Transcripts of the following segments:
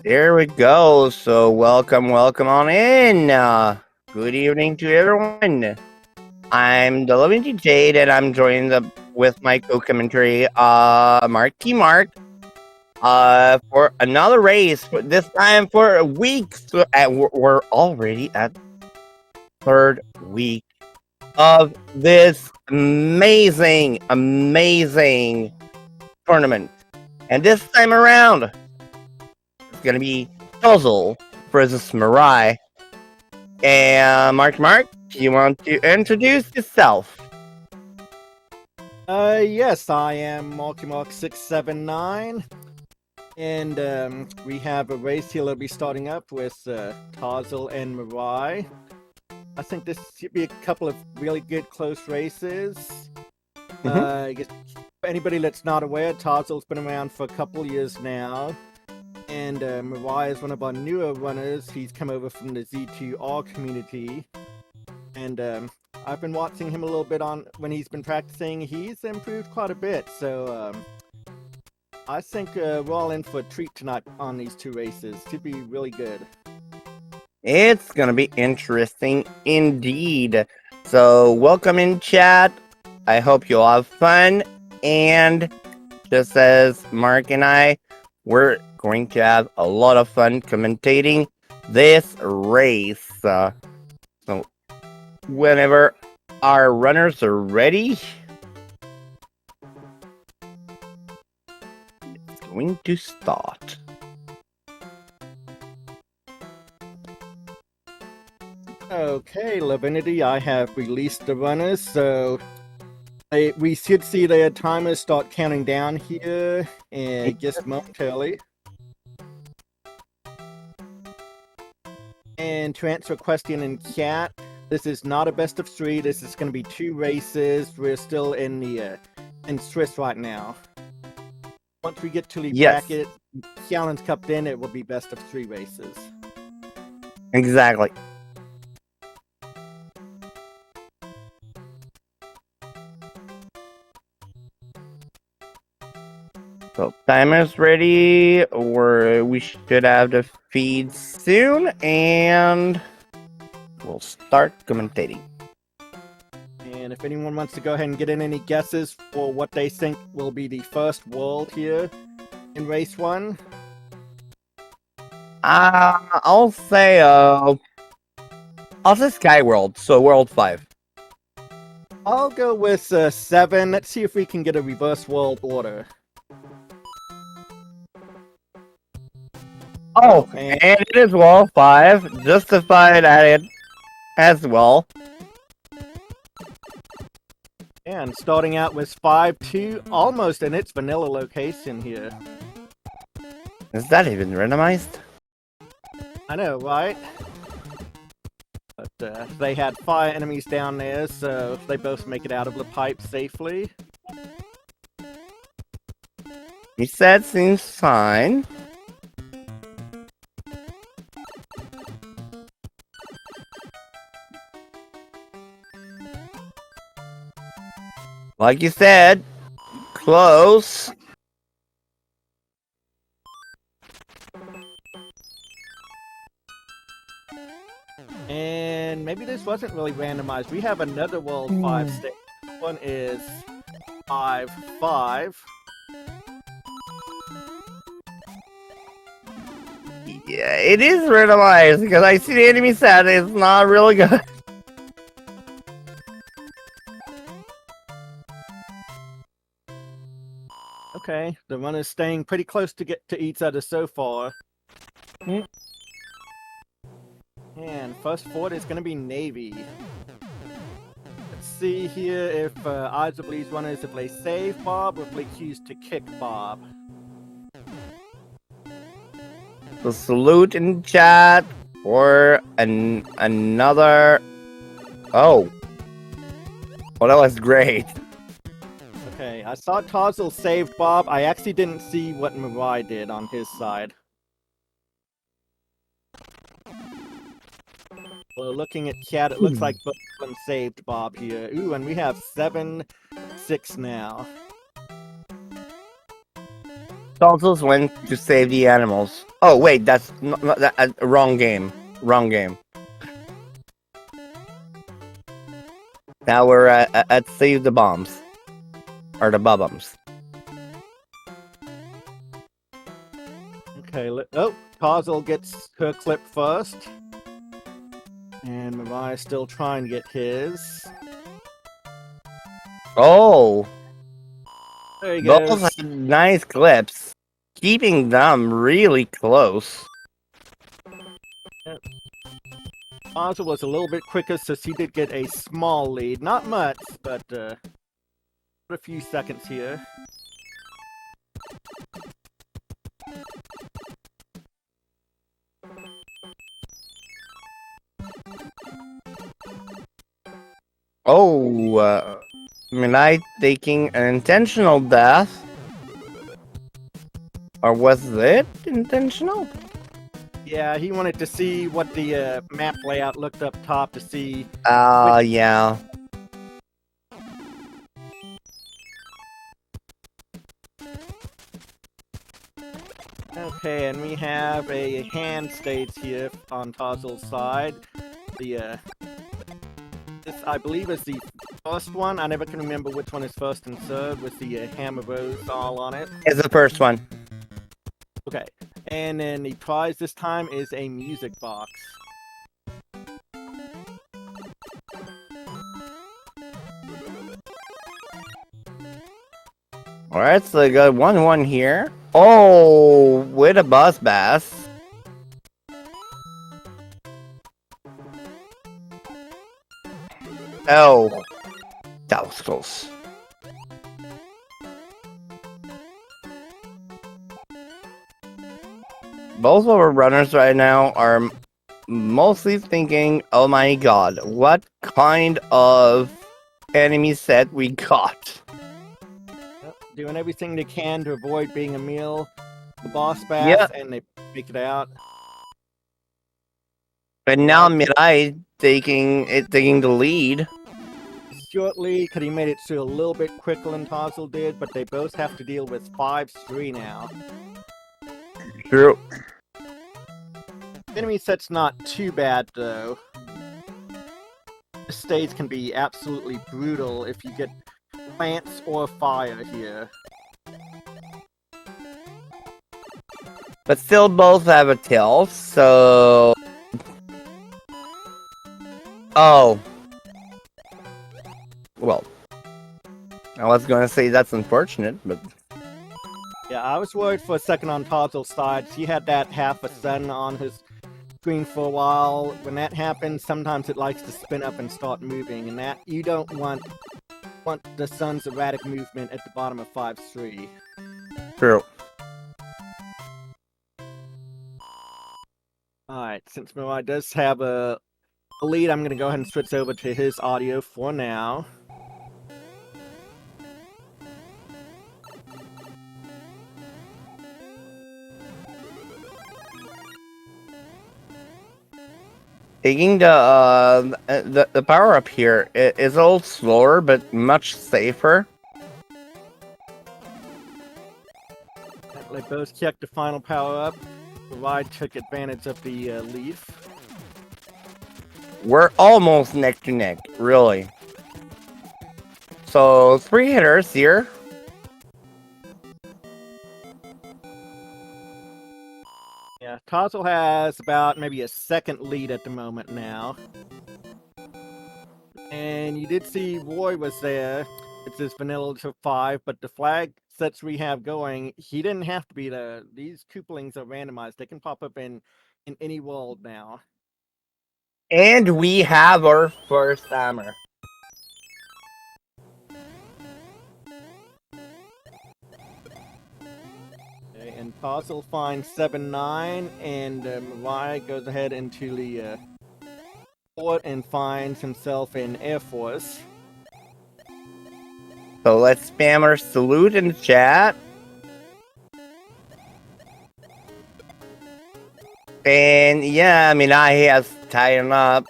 There we go. So welcome on in. Good evening to everyone. I'm the Loving Jade, and I'm joined with my co-commentary, Marky Mark, for another race. This time for a week. So we're already at third week of this amazing tournament, and this time around, it's gonna be t0zzle versus MiRai. And Mark, you want to introduce yourself? Yes, I am MarkyMark679, and we have a race here that'll be starting up with t0zzle and MiRai. I think this should be a couple of really good close races. I guess for anybody that's not aware, t0zzle's been around for a couple years now, and MiRai is one of our newer runners. He's come over from the Z2R community, and I've been watching him a little bit on when he's been practicing. He's improved quite a bit, so I think we're all in for a treat tonight on these two races. Should be really good. It's gonna be interesting indeed. So welcome in chat. I hope you'll have fun. And just as Mark and I, we're going to have a lot of fun commentating this race. So whenever our runners are ready, it's going to start. Okay, Lavinity, I have released the runners, so we should see their timers start counting down here and just momentarily. And to answer a question in chat, this is not a best of 3. This is going to be 2 races. We're still in the in Swiss right now. Once we get to the bracket, Challenge Cup, then it will be best of 3 races. Exactly. So timer's ready, or we should have the feed soon, and we'll start commentating. And if anyone wants to go ahead and get in any guesses for what they think will be the first world here in race 1. I'll say Sky World, so World 5. I'll go with 7. Let's see if we can get a reverse world order. Oh, and it is World 5, justified at it as well. And starting out with 5-2, almost in its vanilla location here. Is that even randomized? I know, right? But they had 5 enemies down there, so they both make it out of the pipe safely. He said seems fine. Like you said, close. And maybe this wasn't really randomized. We have another World 5 stage. This one is 5-5. Yeah, it is randomized because I see the enemy stat. It's not really good. Okay, the runner's staying pretty close to get to each other so far. And first forward is going to be Navy. Let's see here if either of these runners, if they save Bob or if they choose to kick Bob. So salute in chat for another. Oh, well, that was great. Okay, I saw t0zzle saved Bob. I actually didn't see what MiRai did on his side. Well, looking at chat, it looks like both of them saved Bob here. Ooh, and we have 7-6 now. Tonsils went to save the animals. Oh wait, that's not that wrong game. Wrong game. Now we're at save the bombs or the bubums. Okay, t0zzle gets her clip first. And MiRai's still trying to get his. Oh, There he both goes. had nice clips, keeping them really close. t0zzle was a little bit quicker, so she did get a small lead. Not much, but a few seconds here. Oh, MiRai taking an intentional death? Or was it intentional? Yeah, he wanted to see what the map layout looked up top to see. Yeah. Okay, and we have a hand stage here on t0zzle's side. This, I believe, is the first one. I never can remember which one is first and third with the hammer rose all on it. It's the first one. Okay, and then the prize this time is a music box. Alright, so I got 1-1 here. Oh, with a buzz bass. Oh, that was close. Both of our runners right now are mostly thinking, oh my god, what kind of enemy set we got? Doing everything they can to avoid being a meal, the boss bass, and they make it out. But now MiRai taking the lead. Shortly, because he made it through a little bit quicker than t0zzle did, but they both have to deal with 5-3 now. True. Enemy set's not too bad, though. This stage can be absolutely brutal if you get plants or fire here. But still both have a tail, so... Oh. Well. I was gonna say that's unfortunate, but... Yeah, I was worried for a second on t0zzle's side. He had that half a sun on his screen for a while. When that happens, sometimes it likes to spin up and start moving, and that you don't want the sun's erratic movement at the bottom of 5-3. True. Alright, since MiRai does have a lead, I'm going to go ahead and switch over to his audio for now. Taking the power up here is a little slower, but much safer. They both checked the final power up. MiRai took advantage of the leaf. We're almost neck to neck, really. So 3 hitters here. Yeah, t0zzle has about maybe a second lead at the moment now. And you did see Roy was there. It's his vanilla to 5, but the flag sets we have going, he didn't have to be there. These couplings are randomized. They can pop up in any world now. And we have our first hammer. Okay, and t0zzle finds 7-9, and MiRai goes ahead into the port and finds himself in Air Force. So let's spam our salute in the chat. And yeah, I mean, he has tied him up.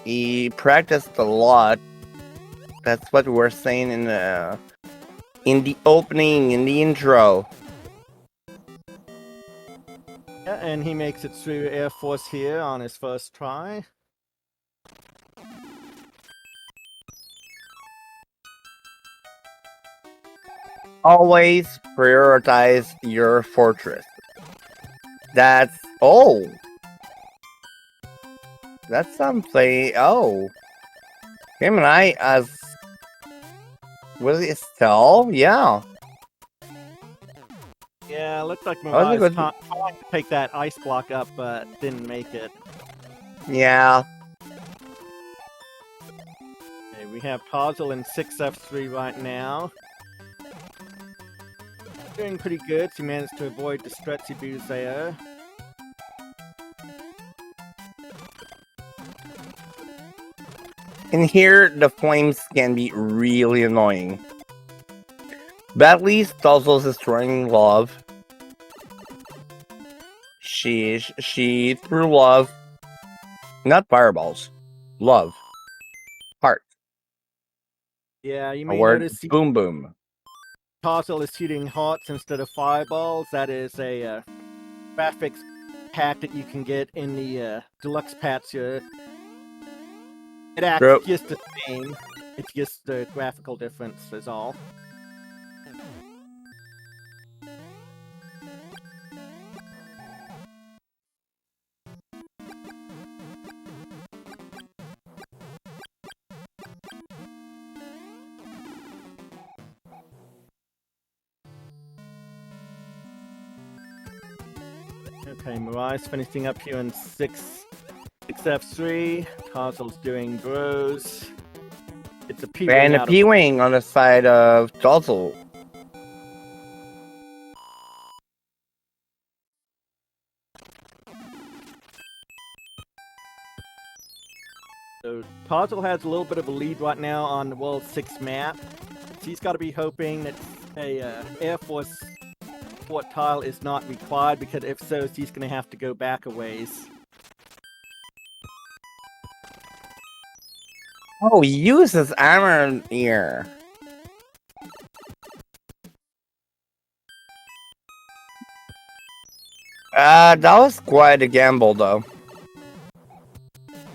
He practiced a lot. That's what we're saying in the opening, in the intro. Yeah, and he makes it through Air Force here on his first try. Always prioritize your fortress. That's that's something. Oh, him and I as was it Estelle? Yeah, Yeah, looks like that was a MiRai's good. trying to take that ice block up, but didn't make it. Yeah, Okay, we have t0zzle in 6F3 right now. Doing pretty good. He managed to avoid the stretchy boost there. and here the flames can be really annoying. But at least Tuzzle's destroying love. She threw love, not fireballs, love, heart. Yeah, you A may word, notice boom boom. t0zzle is shooting hearts instead of fireballs. That is a graphics pack that you can get in the deluxe patch here. It acts True. just the same. It's just the graphical difference is all. Okay, MiRai's finishing up here in 6F3. t0zzle's doing bros. It's a P-wing And a out of... P-wing on the side of Tuzzle. So t0zzle has a little bit of a lead right now on the World 6 map. He's got to be hoping that a Air Force support tile is not required, because if so, he's going to have to go back a ways. Oh, he uses armor here. That was quite a gamble, though.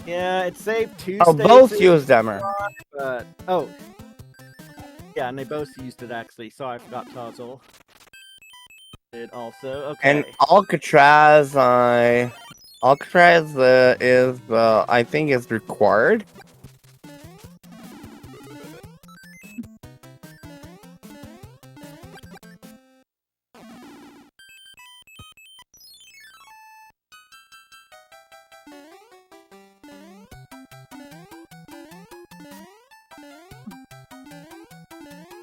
Yeah, it saved 2 Oh, stages. both used armor. But, oh. Yeah, and they both used it, actually. Sorry, I forgot t0zzle did also. Okay. And Alcatraz, is, I think, is required.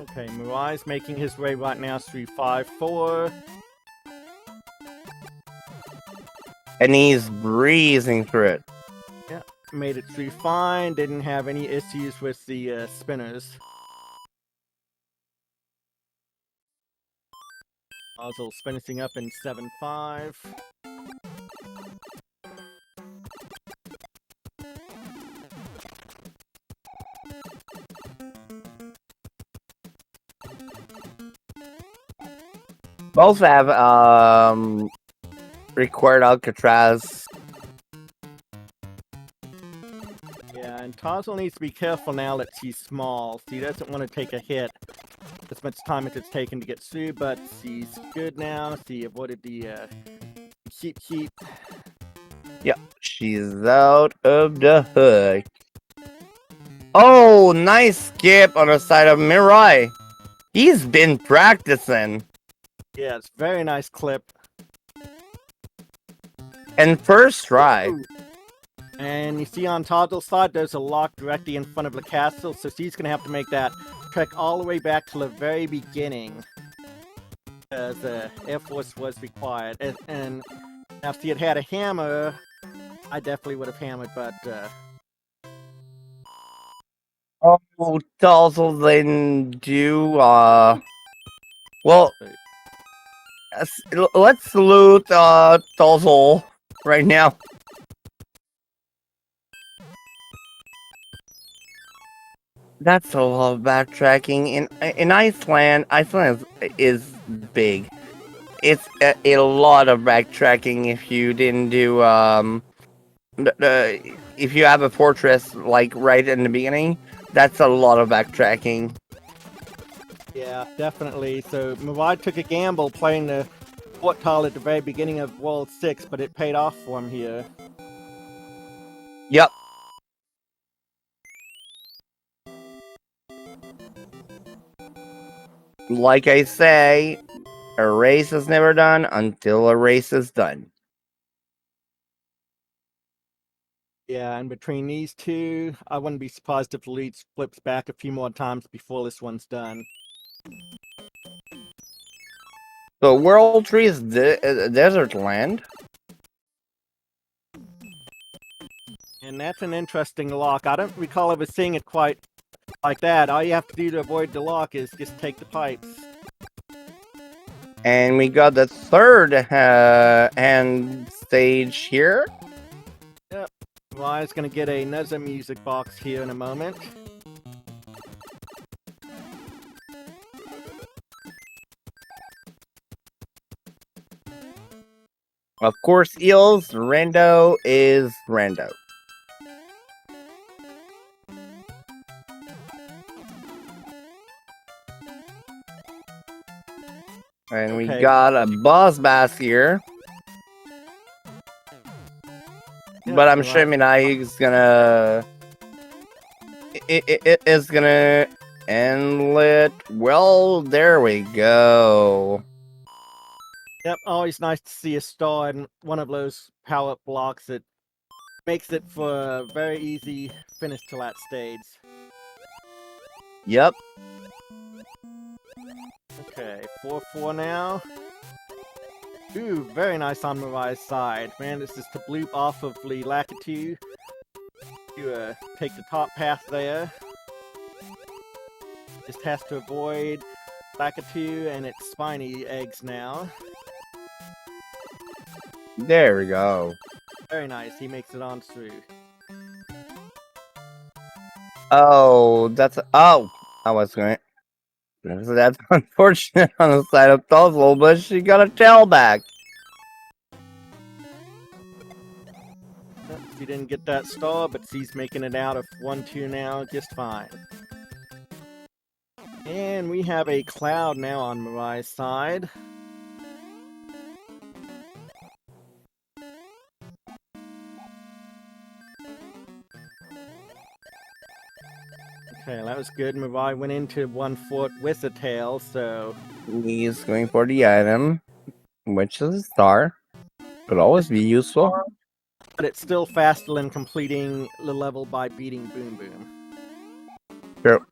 Okay, MiRai's making his way right now through 5-4. And he's breezing through it. Yeah, made it through fine. Didn't have any issues with the spinners. t0zzle's finishing up in 7-5. Both have required Alcatraz. Yeah, and t0zzle needs to be careful now that she's small. She doesn't want to take a hit as much time as it's taken to get through, but she's good now. She avoided the sheep. Yep, she's out of the hook. Oh, nice skip on the side of MiRai. He's been practicing. Yeah, it's a very nice clip. And first try. Ooh. And you see on t0zzle's side, there's a lock directly in front of the castle, so she's going to have to make that trek all the way back to the very beginning, as the Air Force was required. And now if she had had a hammer, I definitely would have hammered, but... Oh, t0zzle didn't do, well, let's salute, t0zzle right now. That's a lot of backtracking. In Iceland, is big. it's a lot of backtracking if you didn't do if you have a fortress like right in the beginning. That's a lot of backtracking. Yeah, definitely. So MiRai took a gamble playing the fort tile at the very beginning of World 6, but it paid off for him here. Yep. Like I say, a race is never done until a race is done. Yeah, and between these two, I wouldn't be surprised if the lead flips back a few more times before this one's done. So World 3 is desert land. And that's an interesting lock. I don't recall ever seeing it quite like that. All you have to do to avoid the lock is just take the pipes. And we got the third end stage here. Yep. Rai's gonna get another music box here in a moment. Of course, Eels, Rando is Rando. And we got a boss bass here. Yep, but I'm sure MiRai is gonna... It is gonna end it. Well, there we go. Yep, always nice to see a star in one of those power-up blocks that makes it for a very easy finish to that stage. Yep. Okay, 4-4 now. Ooh, very nice on MiRai's side. Man, this is to bloop off of the Lakitu. You take the top path there. Just has to avoid Lakitu and its spiny eggs now. There we go. Very nice, he makes it on through. Oh, that's... Oh! I was going... That's unfortunate on the side of t0zzle, but she got a tail back. She didn't get that star, but she's making it out of 1-2 now just fine. And we have a cloud now on MiRai's side. Okay, that was good. MiRai went into 1 fort with a tail, so... He's going for the item, which is a star. Could always be useful. But it's still faster than completing the level by beating Boom Boom. True.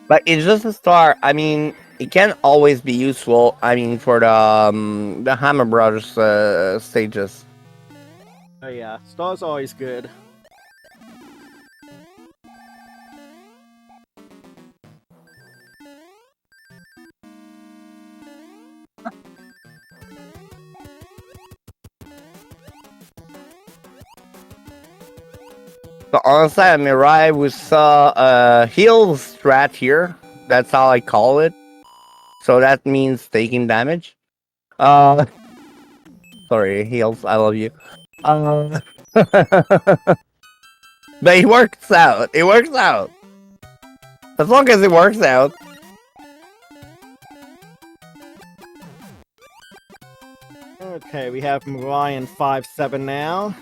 But it's just a star. I mean, it can always be useful. I mean, for the Hammer Brothers stages. Oh yeah, star's always good. So on the side of MiRai, we saw a heal strat here. That's how I call it. So that means taking damage. Sorry, heals, I love you. But it works out. It works out. As long as it works out. Okay, we have MiRai in 5-7 now.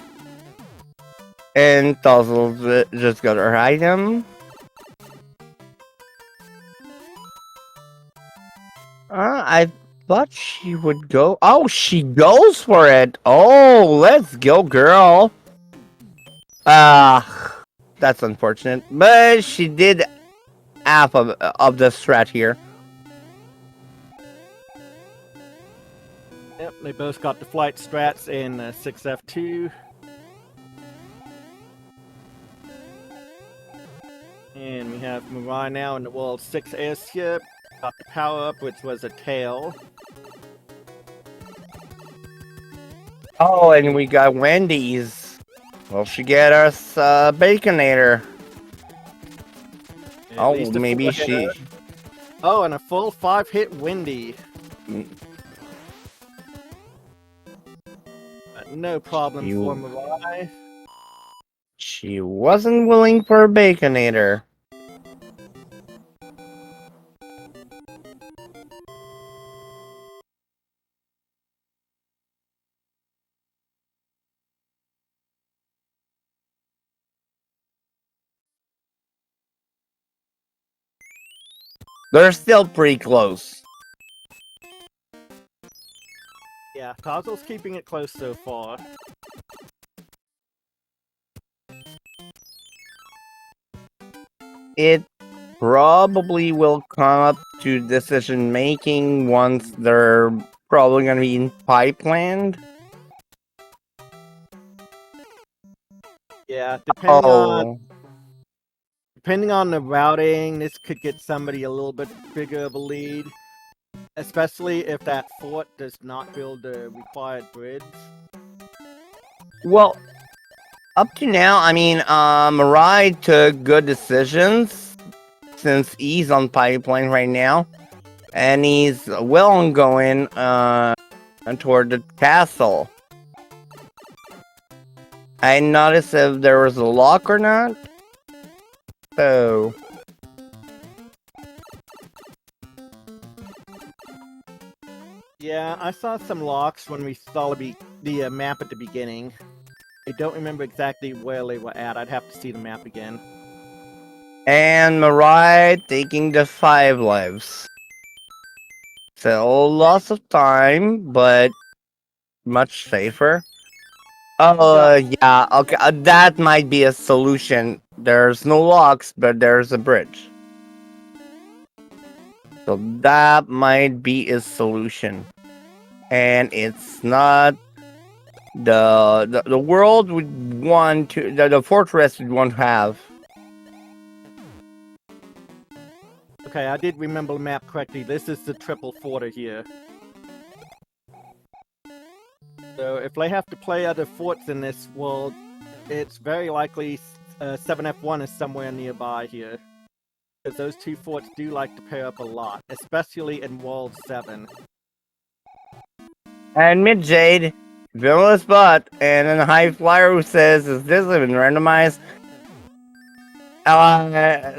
And t0zzle just got her item. I thought she would go. Oh, she goes for it. Oh, let's go, girl. That's unfortunate. But she did half of the strat here. Yep, they both got the flight strats in 6F2. And we have MiRai now in the World 6 airship. Got the power-up, which was a tail. Oh, and we got Wendy's. Will she get us Baconator? At Oh, least a maybe full she... hitter. Oh, and a full 5-hit Windy. No problem for You, MiRai. she wasn't willing for a Baconator. They're still pretty close. Yeah, t0zzle's keeping it close so far. It probably will come up to decision making once they're probably going to be in pipeline. Yeah, Oh, depending on the routing, this could get somebody a little bit bigger of a lead. Especially if that fort does not build the required bridge. well, up to now, I mean, MiRai took good decisions since he's on pipeline right now, and he's well ongoing toward the castle. I noticed if there was a lock or not. So Yeah, I saw some locks when we saw the map at the beginning. I don't remember exactly where they were at. I'd have to see the map again. and MiRai taking the 5 lives. So lots of time, but much safer. Yeah, okay, that might be a solution. There's no locks, but there's a bridge. So that might be a solution. And it's not the world would want to, the fortress would want to have. Okay, I did remember the map correctly. This is the triple forter here. So if they have to play other forts in this world, it's very likely 7F1 is somewhere nearby here. Because those two forts do like to pair up a lot, especially in World 7. And Mid Jade, villainous bot, and then High Flyer who says, is this even randomized?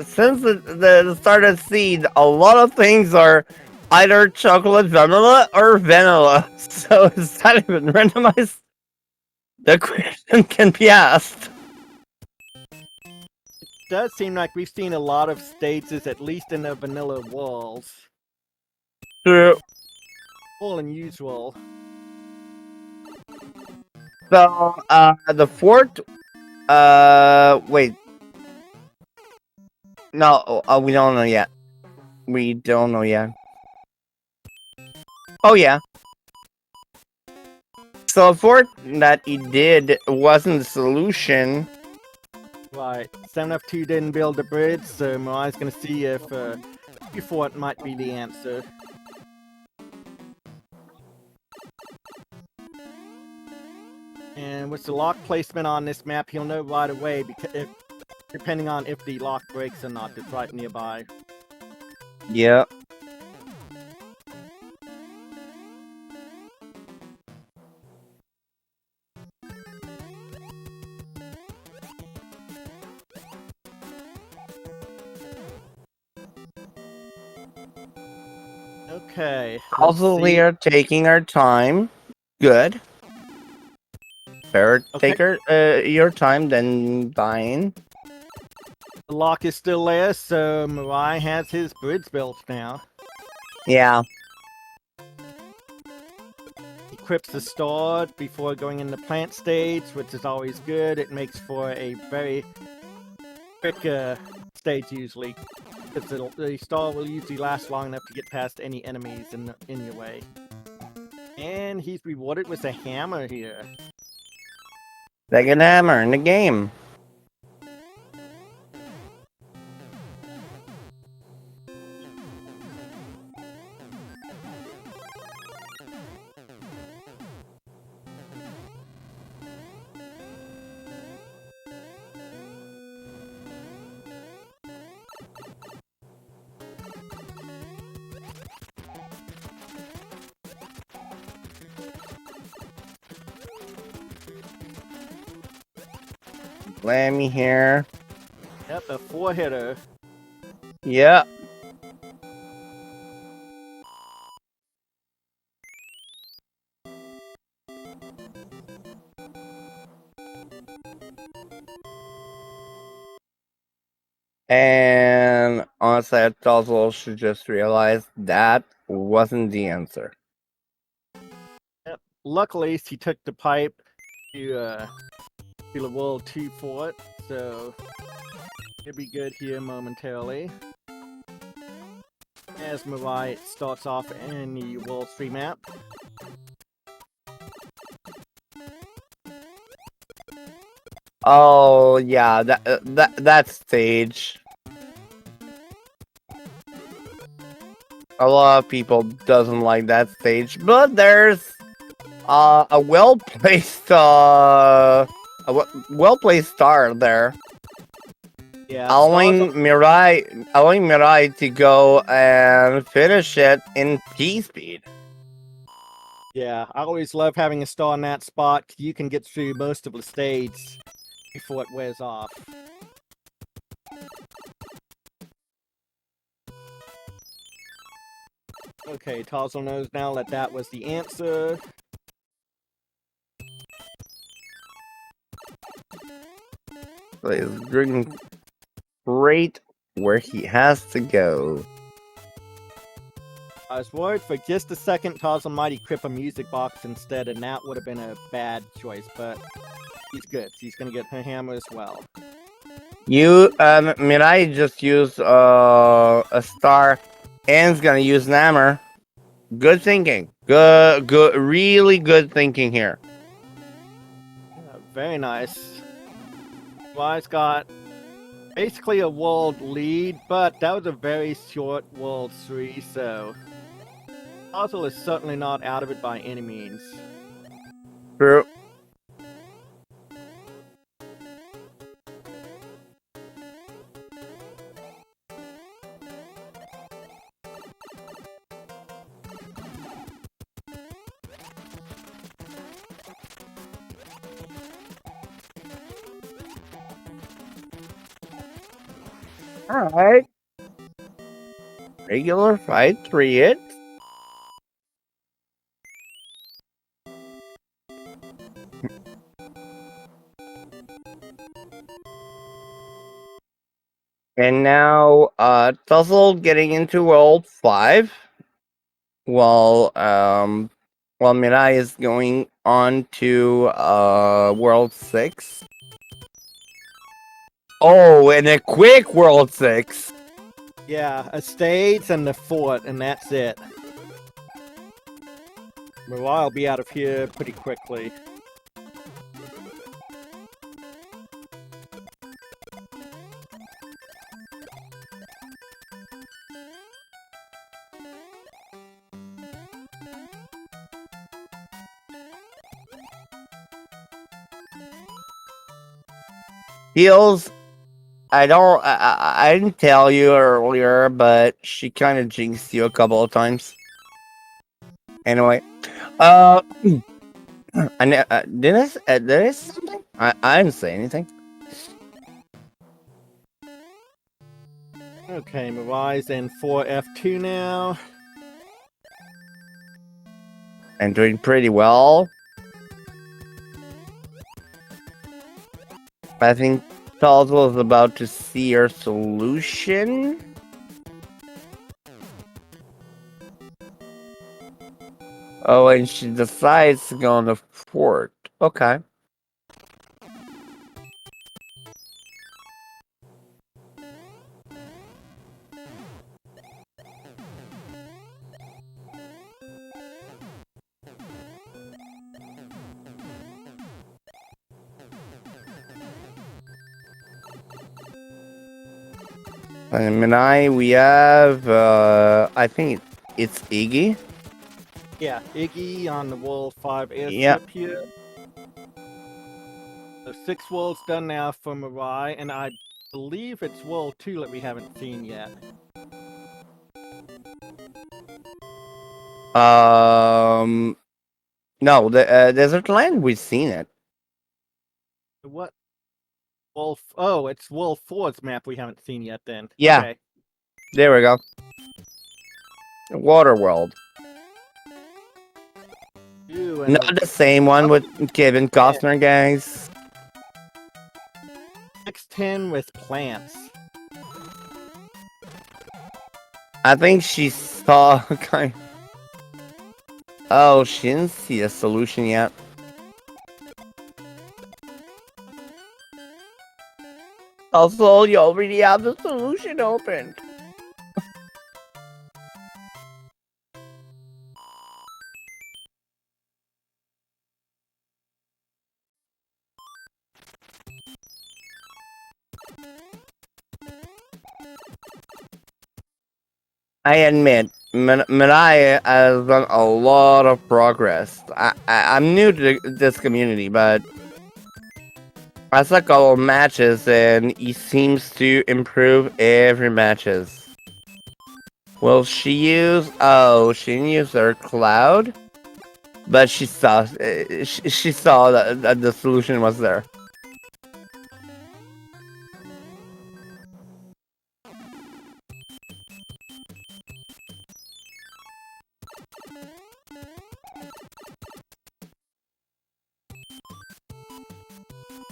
Since the start of Seed, a lot of things are either chocolate vanilla or vanilla. So is that even randomized? The question can be asked. It does seem like we've seen a lot of stages, at least in the vanilla worlds. True. All unusual. So, the fort, wait. No, we don't know yet. We don't know yet. Oh, yeah. So, a fort that he did wasn't the solution. Right, 7F2 didn't build a bridge, so MiRai's gonna see if fort might be the answer. And with the lock placement on this map, he'll know right away, because depending on if the lock breaks or not, it's right nearby. Yeah. Okay. Also, we are taking our time. Good. Better take your time than dying. The lock is still there, so MiRai has his bridge built now. Yeah. Equips the store before going in the plant stage, which is always good. It makes for a very quick stage usually, because the star will usually last long enough to get past any enemies in your way. And he's rewarded with a hammer here. Second hammer in the game. Lammy here. Yep, a 4-hitter. Yep. And honestly, I also should just realize that wasn't the answer. Yep. Luckily, he took the pipe to the World 2 for it, so he'll be good here momentarily. As MiRai starts off in the World 3 map. Oh yeah, that stage. A lot of people doesn't like that stage, but there's a well-placed star there. Yeah, allowing Mirai to go and finish it in P speed. Yeah, I always love having a star in that spot. You can get through most of the stage before it wears off. Okay, t0zzle knows now that that was the answer. He's doing great where he has to go. I was worried for just a second t0zzle might equip a music box instead, and that would have been a bad choice, but he's good. He's gonna get her hammer as well. Mirai just used a star and is gonna use an hammer. Good thinking. Good, really good thinking here. Yeah, very nice. Wise got basically a world lead, but that was a very short World 3, so t0zzle is certainly not out of it by any means. True. Alright. Regular fight 3 hits. And now t0zzle getting into World 5. While Mirai is going on to World 6. Oh, and a quick World 6. Yeah, a stage and the fort, and that's it. MiRai will be out of here pretty quickly. Heals. I didn't tell you earlier, but she kind of jinxed you a couple of times. Anyway, did I say something? I didn't say anything. Okay, MiRai's in 4F2 now. And doing pretty well. I think t0zzle is about to see her solution. Oh, and she decides to go on the fort. Okay. And Minai, we have, I think it's Iggy. Yeah, Iggy on the World 5 Yep. airship here. So 6 worlds done now for MiRai, and I believe it's World 2 that we haven't seen yet. No, the Desert Land, we've seen it. What? Wolf. Oh, it's Wolf 4's map we haven't seen yet. Then. Yeah. Okay. There we go. Water World. Ooh, and Not the same one with Kevin Costner, guys. 610 with plants. I think she saw kind. Oh, she didn't see a solution yet. Also, you already have the solution open. I admit, MiRai has done a lot of progress. I'm new to this community, but I saw a couple of matches, and he seems to improve every matches. Will she use? Oh, she didn't use her cloud, but she saw that the solution was there.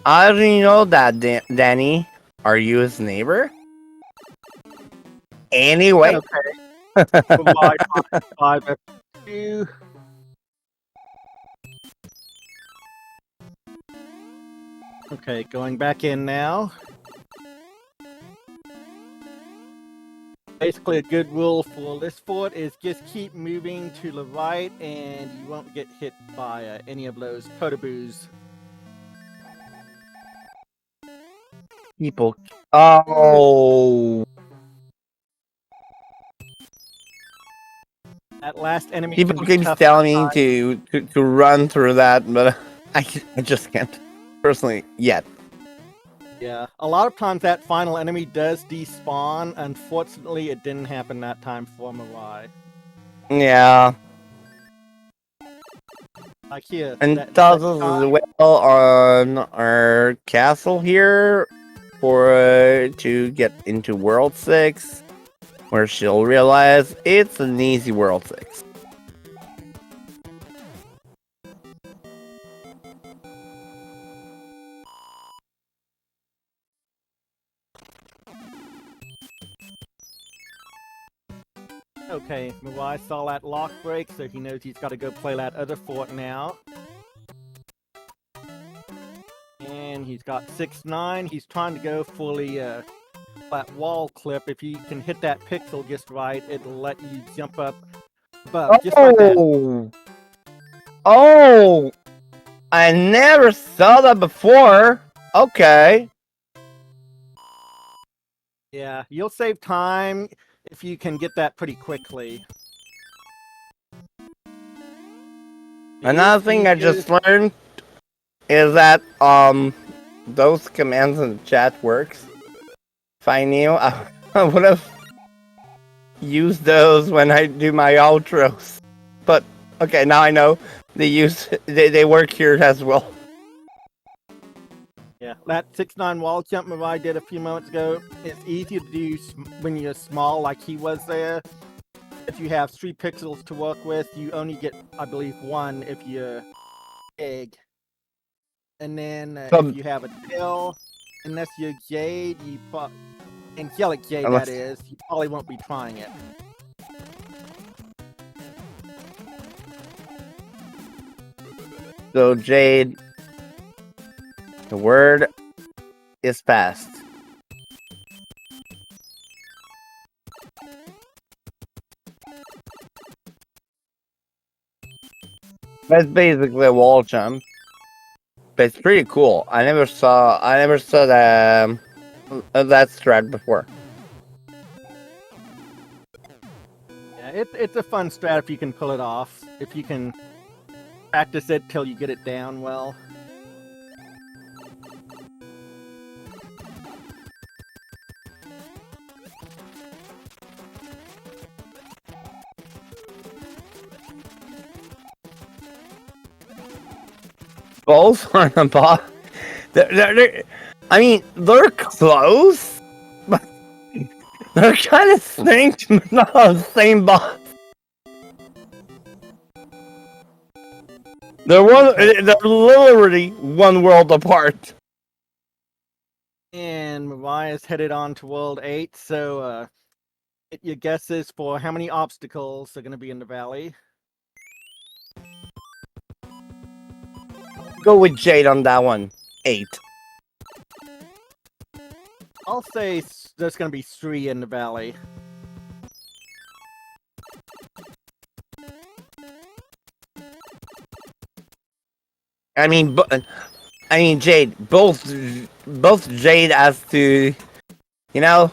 I already know that, Danny. Are you his neighbor? Anyway. Okay. Five, two. Okay, going back in now. Basically, a good rule for this fort is just keep moving to the right, and you won't get hit by any of those protoboos. People. Oh. That last enemy. People keep telling me to run through that, but I just can't personally yet. Yeah, a lot of times that final enemy does despawn. Unfortunately, it didn't happen that time for MiRai. Yeah. Like here. And t0zzle as well on our castle here for to get into World 6, where she'll realize it's an easy World 6. Okay, MiRai saw that lock break, so he knows he's got to go play that other fort now. And he's got 6-9. He's trying to go fully that wall clip. If you can hit that pixel just right, it'll let you jump up above. Just like that. Oh! I never saw that before. Okay. Yeah, you'll save time if you can get that pretty quickly. Another thing I just learned is that those commands in the chat works. If I knew, I would have used those when I do my outros. But okay, now I know they work here as well. Yeah, that 6-9 wall jump MiRai did a few moments ago. It's easy to do when you're small, like he was there. If you have 3 pixels to work with, you only get, I believe, 1 if you're big. And then if you have a tail, unless you're Jade, Angelic Jade, that is, you probably won't be trying it. So Jade, the word is passed. That's basically a wall jump, but it's pretty cool. I never saw that strat before. Yeah, it's a fun strat if you can pull it off. If you can practice it till you get it down well. Both on the bot. I mean, they're close, but they're kind of synced, but not on the same boss. They're literally one world apart. And Mariah's headed on to World 8, so get your guesses for how many obstacles are going to be in the valley. Go with Jade on that one. 8. I'll say there's going to be 3 in the valley. I mean, Jade. Both Jade has to, you know,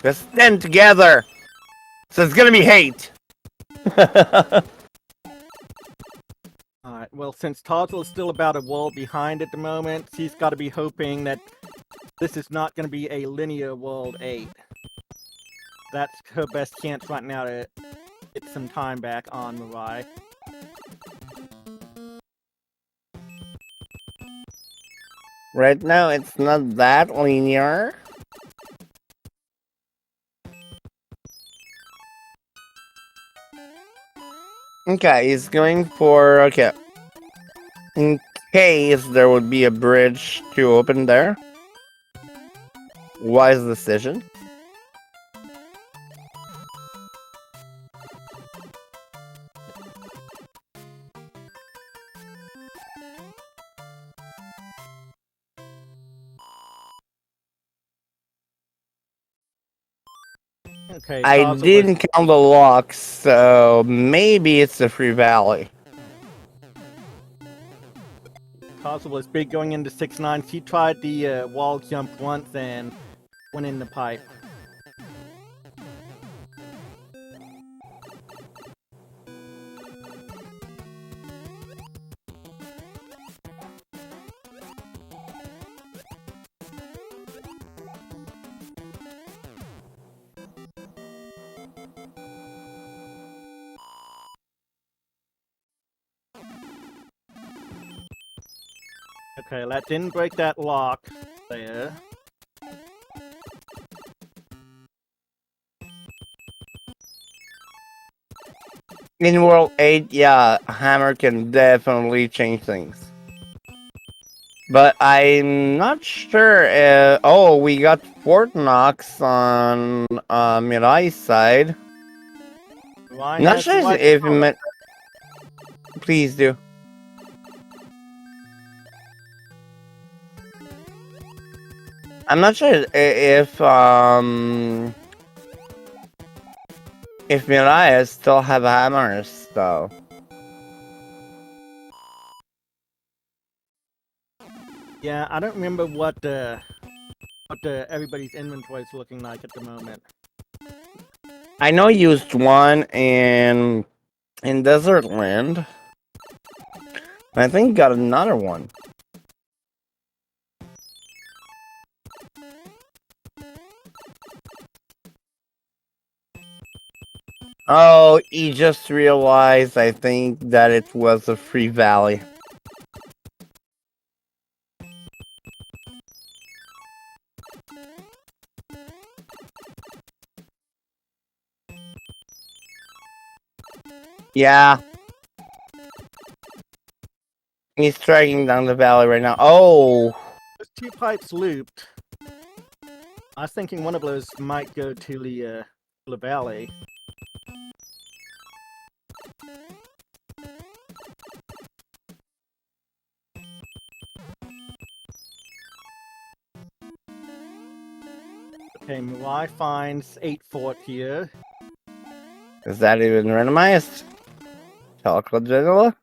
just stand together. So it's gonna be hate. Alright, well, since t0zzle is still about a world behind at the moment, she's got to be hoping that this is not going to be a linear World 8. That's her best chance right now to get some time back on MiRai. Right now, it's not that linear. Okay, he's going for... Okay. In case there would be a bridge to open there. Wise decision. Okay, I didn't count the locks, so maybe it's a free valley. t0zzle was big going into 6-9. She tried the wall jump once and went in the pipe. Okay, that didn't break that lock there. In World 8, yeah, hammer can definitely change things. But I'm not sure. Oh, we got Fort Knox on MiRai's side. Not sure if it meant. Please do. I'm not sure if MiRai still have hammers though. Yeah, I don't remember what everybody's inventory is looking like at the moment. I know you used one in Desert Land. I think got another one. Oh, he just realized, I think, that it was a free valley. Yeah. He's striking down the valley right now. Oh! There's 2 pipes looped. I was thinking one of those might go to the valley. Okay, MiRai finds 8 fort here. Is that even randomized? t0zzle?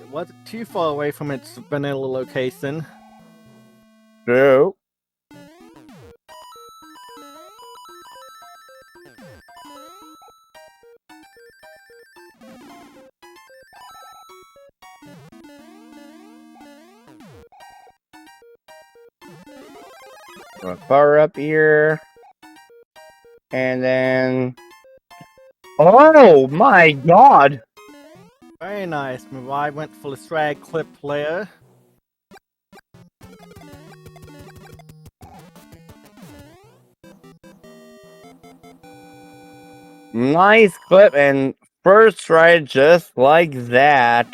It wasn't too far away from its vanilla location. True. Far up here. And then... Oh my god! Very nice. MiRai went for the swag clip player. Nice clip and first try just like that.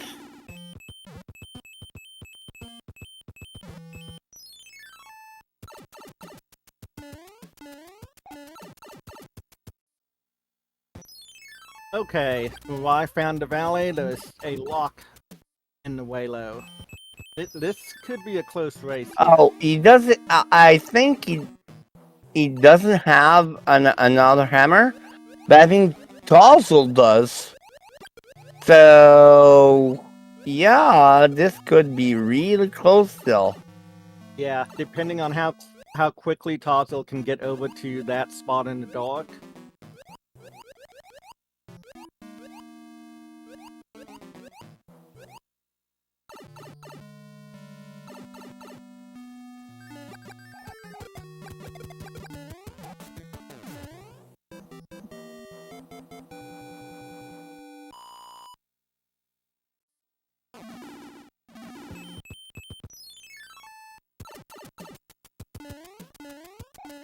Okay, MiRai found the valley. There's a lock in the way low. This could be a close race here. Oh, he doesn't. I think he doesn't have another hammer, but I think t0zzle does. So yeah, this could be really close still. Yeah, depending on how quickly t0zzle can get over to that spot in the dark.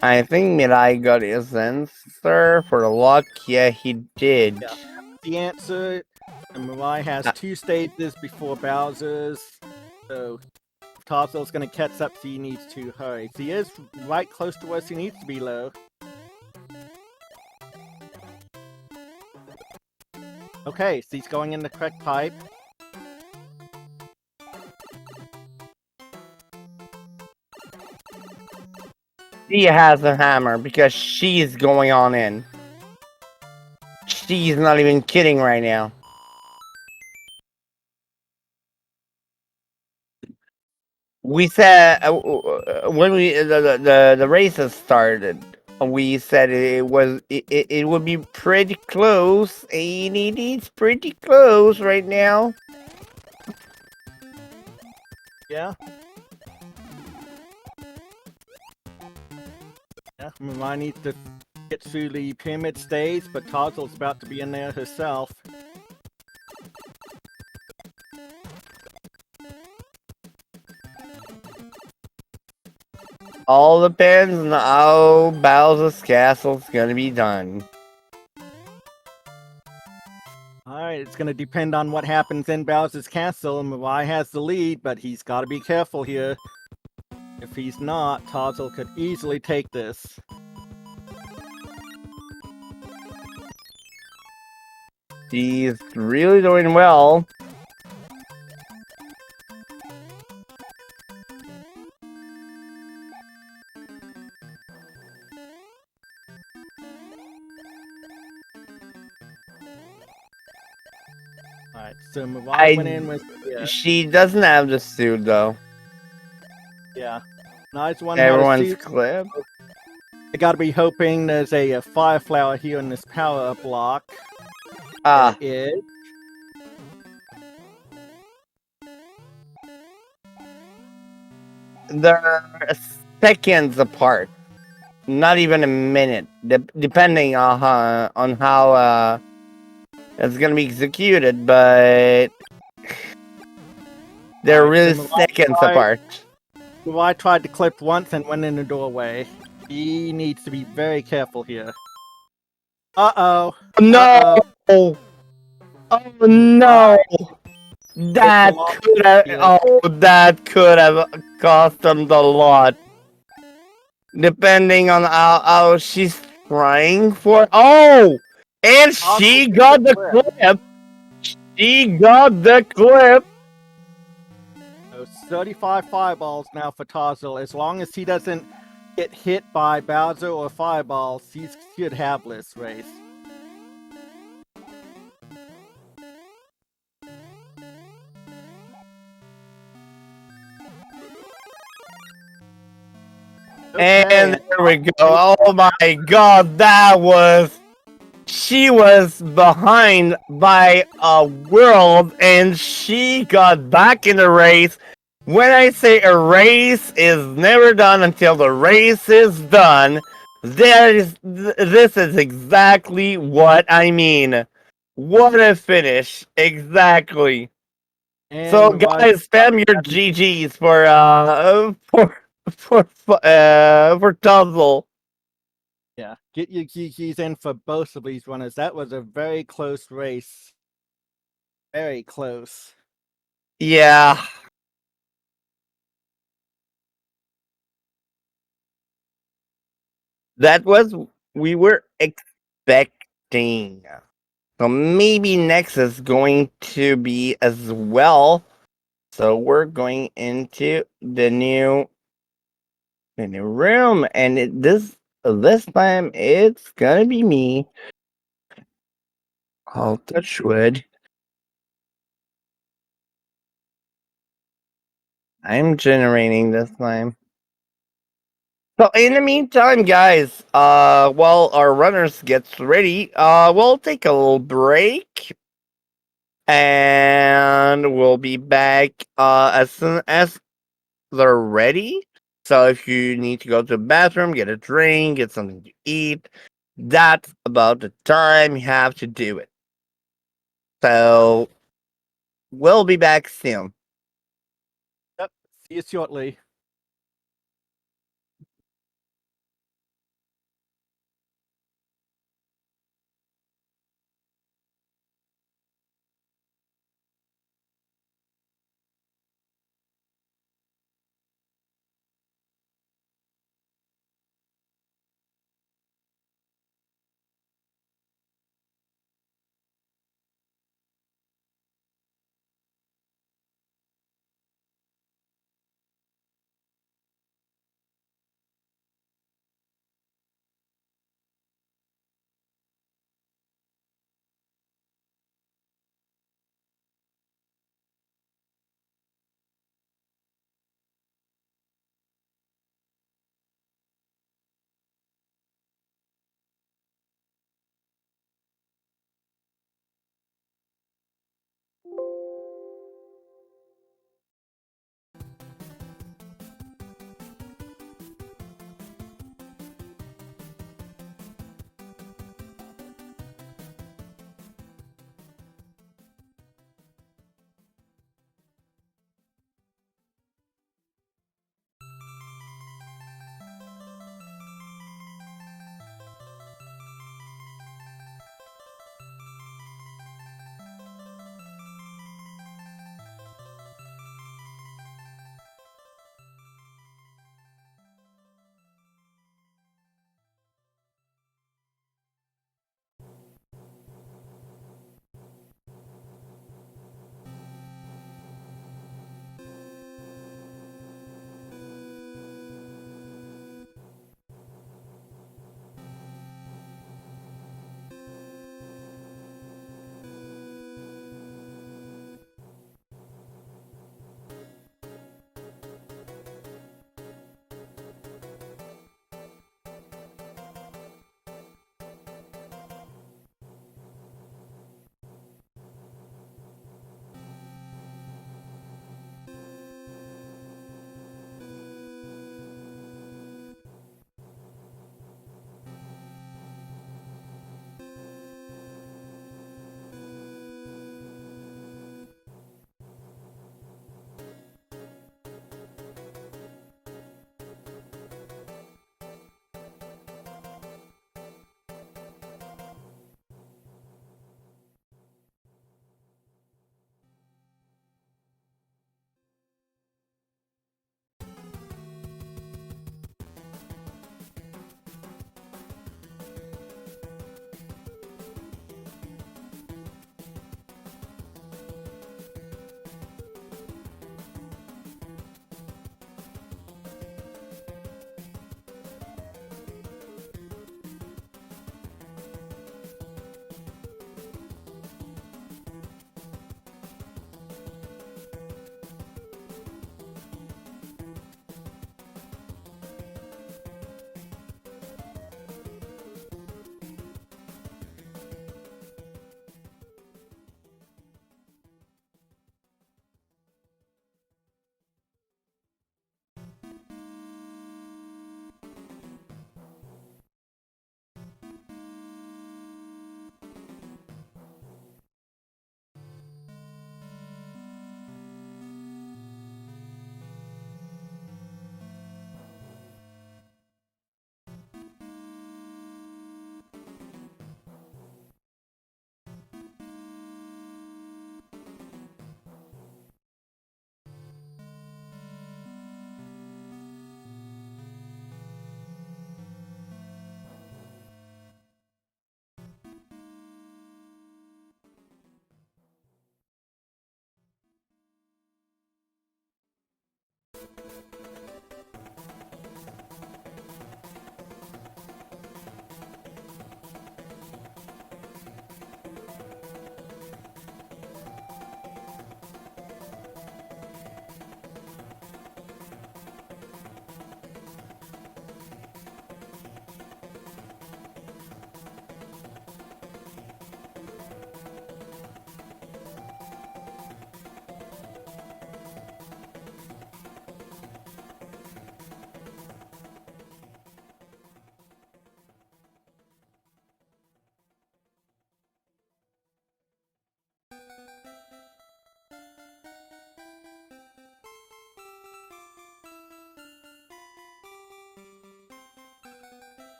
I think MiRai got his answer for the lock. Yeah, he did. Yeah. The answer, and MiRai has 2 stages before Bowser's, so if t0zzle's gonna catch up, so he needs to hurry. So he is right close to where he needs to be low. Okay, so he's going in the correct pipe. She has a hammer because she's going on in. She's not even kidding right now. We said when the races started, we said it would be pretty close, and it is pretty close right now. Yeah. Yeah, MiRai needs to get through the pyramid stage, but t0zzle's about to be in there herself. All depends on how Bowser's Castle's gonna be done. Alright, it's gonna depend on what happens in Bowser's Castle. MiRai has the lead, but he's gotta be careful here. If he's not, t0zzle could easily take this. He's really doing well. Alright, so MiRai went in with... Yeah. She doesn't have the suit though. Yeah. Nice one. Everyone's clip. I gotta be hoping there's a fire flower here in this power block. Ah. There is. They're seconds apart. Not even a minute. Depending on how it's gonna be executed, but they're really seconds apart. MiRai tried to clip once and went in the doorway. He needs to be very careful here. Uh-oh. No! Uh-oh. Oh no! That could have cost them the lot. Depending on how she's trying for. Oh! And she got the clip! She got the clip! So 35 fireballs now for t0zzle. As long as he doesn't get hit by Bowser or fireballs, he should have this race. Okay. And there we go. Oh my god, that was... She was behind by a world and she got back in the race. When I say a race is never done until the race is done, this is exactly what I mean. What a finish! Exactly. And So, Mirage, guys, spam your GGs for t0zzle. yeah, get your GGs in for both of these runners. That was a very close race. Very close. Yeah, that was we were expecting. So maybe next is going to be as well. So we're going into the new room, and this time it's gonna be me. I'll touch wood. I'm generating this time. So in the meantime, guys, while our runners gets ready, we'll take a little break, and we'll be back as soon as they're ready. So if you need to go to the bathroom, get a drink, get something to eat, that's about the time you have to do it. So we'll be back soon. Yep. See you shortly.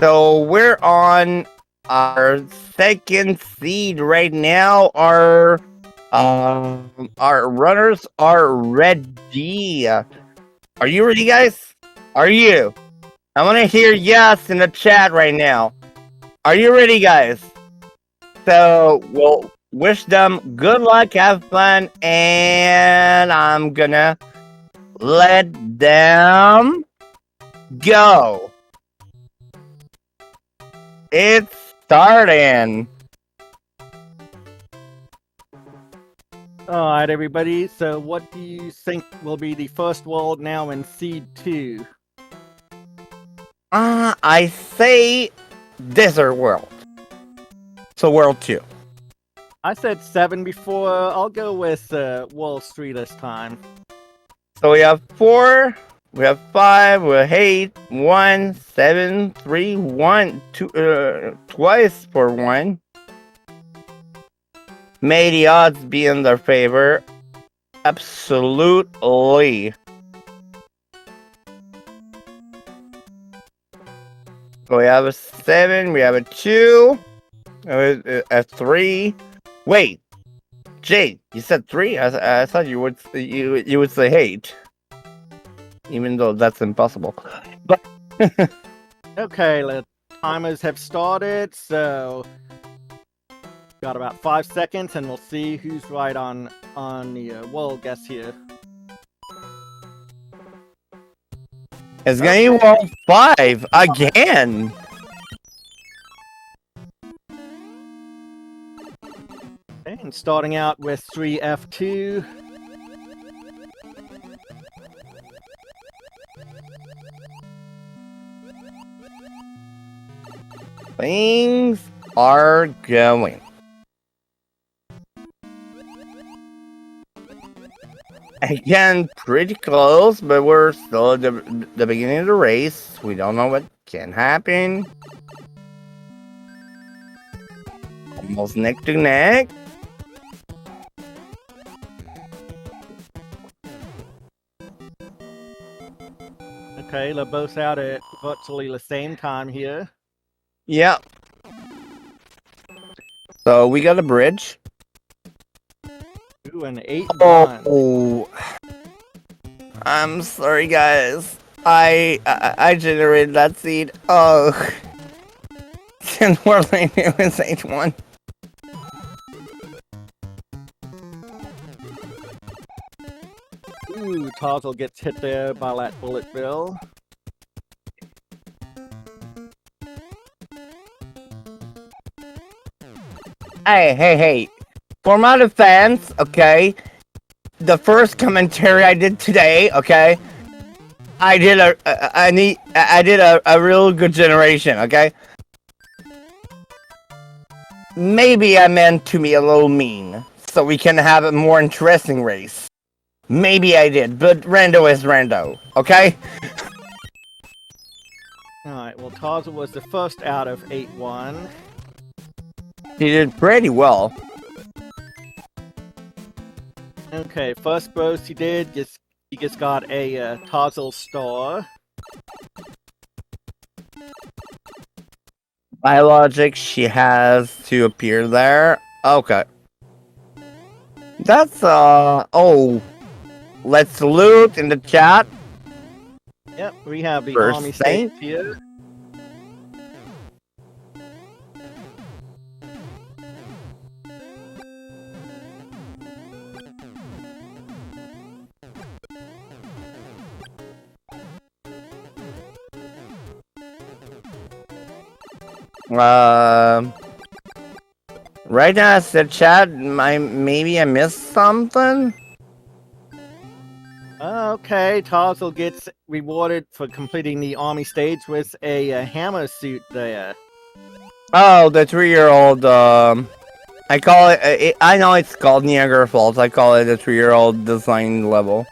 So we're on our second seed right now. Our runners are ready. Are you ready, guys? Are you? I want to hear yes in the chat right now. Are you ready, guys? So we'll wish them good luck, have fun, and I'm gonna let them go. It's starting. Alright, everybody. So, what do you think will be the first world now in Seed 2? I say Desert World. So World 2. I said 7 before. I'll go with World 3 this time. So we have 4, we have 5, we have 8, 1, 7, 3, 1, 2, twice for 1. May the odds be in their favor. Absolutely. So we have a 7, we have a 2, a 3. Wait, Jay, you said 3? I thought you would say 8. Even though that's impossible. But Okay, the timers have started, so got about 5 seconds, and we'll see who's right on the world guess here. it's gonna be World 5 again. Okay, and starting out with 3F2. Things are going. Again, pretty close, but we're still at the beginning of the race. We don't know what can happen. Almost neck to neck. Okay, they're both out at virtually the same time here. Yep. So we got a bridge. Ooh, an 8-1. Oh, I'm sorry, guys. I generated that seed. Oh, and we're like it was 8-1. Ooh, t0zzle gets hit there by that bullet bill. Hey. For my defense, okay, the first commentary I did today, okay, I did a real good generation, okay. Maybe I meant to be a little mean, so we can have a more interesting race. Maybe I did, but rando is rando, okay? Alright, well, t0zzle was the first out of 8-1. He did pretty well. Okay, first burst he did, he just got a t0zzle star. By logic, she has to appear there. Okay. That's, oh. Let's loot in the chat. Yep, we have the First army thing. state here. Right now it's the chat. Maybe I missed something. Okay, t0zzle gets rewarded for completing the army stage with a hammer suit there. Oh, the 3-year-old. I call it. I know it's called Niagara Falls. I call it a 3-year-old design level.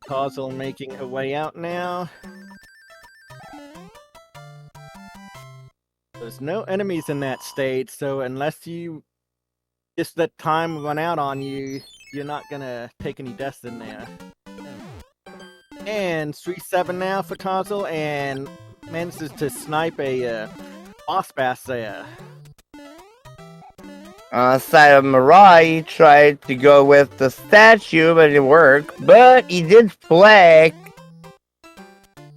t0zzle making her way out now. There's no enemies in that state, so unless you just let time run out on you, you're not gonna take any deaths in there. And 3-7 now for t0zzle, and manages to snipe a boss bass there. Side of MiRai tried to go with the statue, but it didn't work. But he did flex.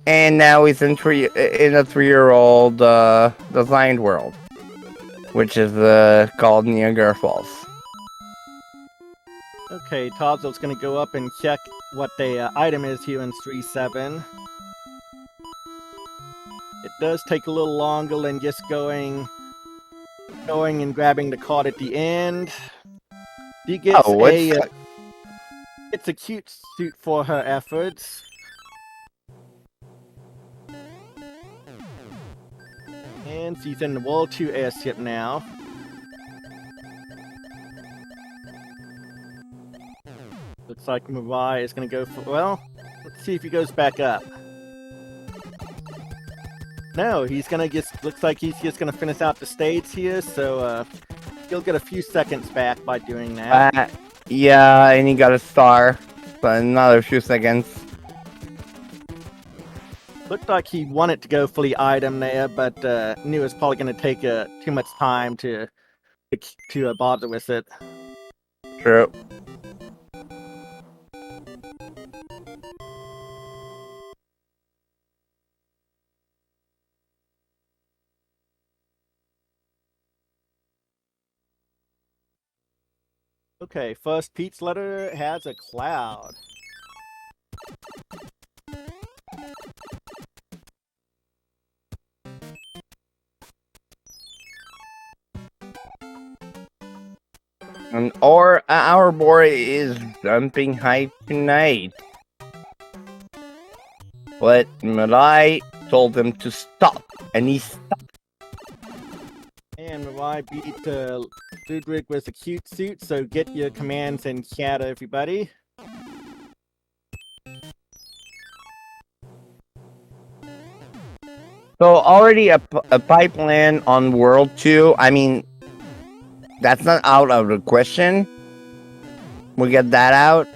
And now he's in a 3-year-old designed world, which is called Niagara Falls. Okay, t0zzle's gonna go up and check what the item is here in 3-7. It does take a little longer than just going and grabbing the card at the end. She gets it's a cute suit for her efforts. And she's in the World 2 airship now. Looks like MiRai is going to go for... Well, let's see if he goes back up. No, he's going to just... Looks like he's just going to finish out the stage here, so he'll get a few seconds back by doing that. Yeah, and he got a star. But another few seconds. Looked like he wanted to go for the item there, but knew it was probably going to take too much time to bother with it. True. Okay, first Pete's letter has a cloud. And our boy is jumping high tonight. But MiRai told him to stop, and he stopped. And MiRai beat Ludwig with a cute suit, so get your commands in chat, everybody. So already a pipeline on World 2, I mean, that's not out of the question. We get that out.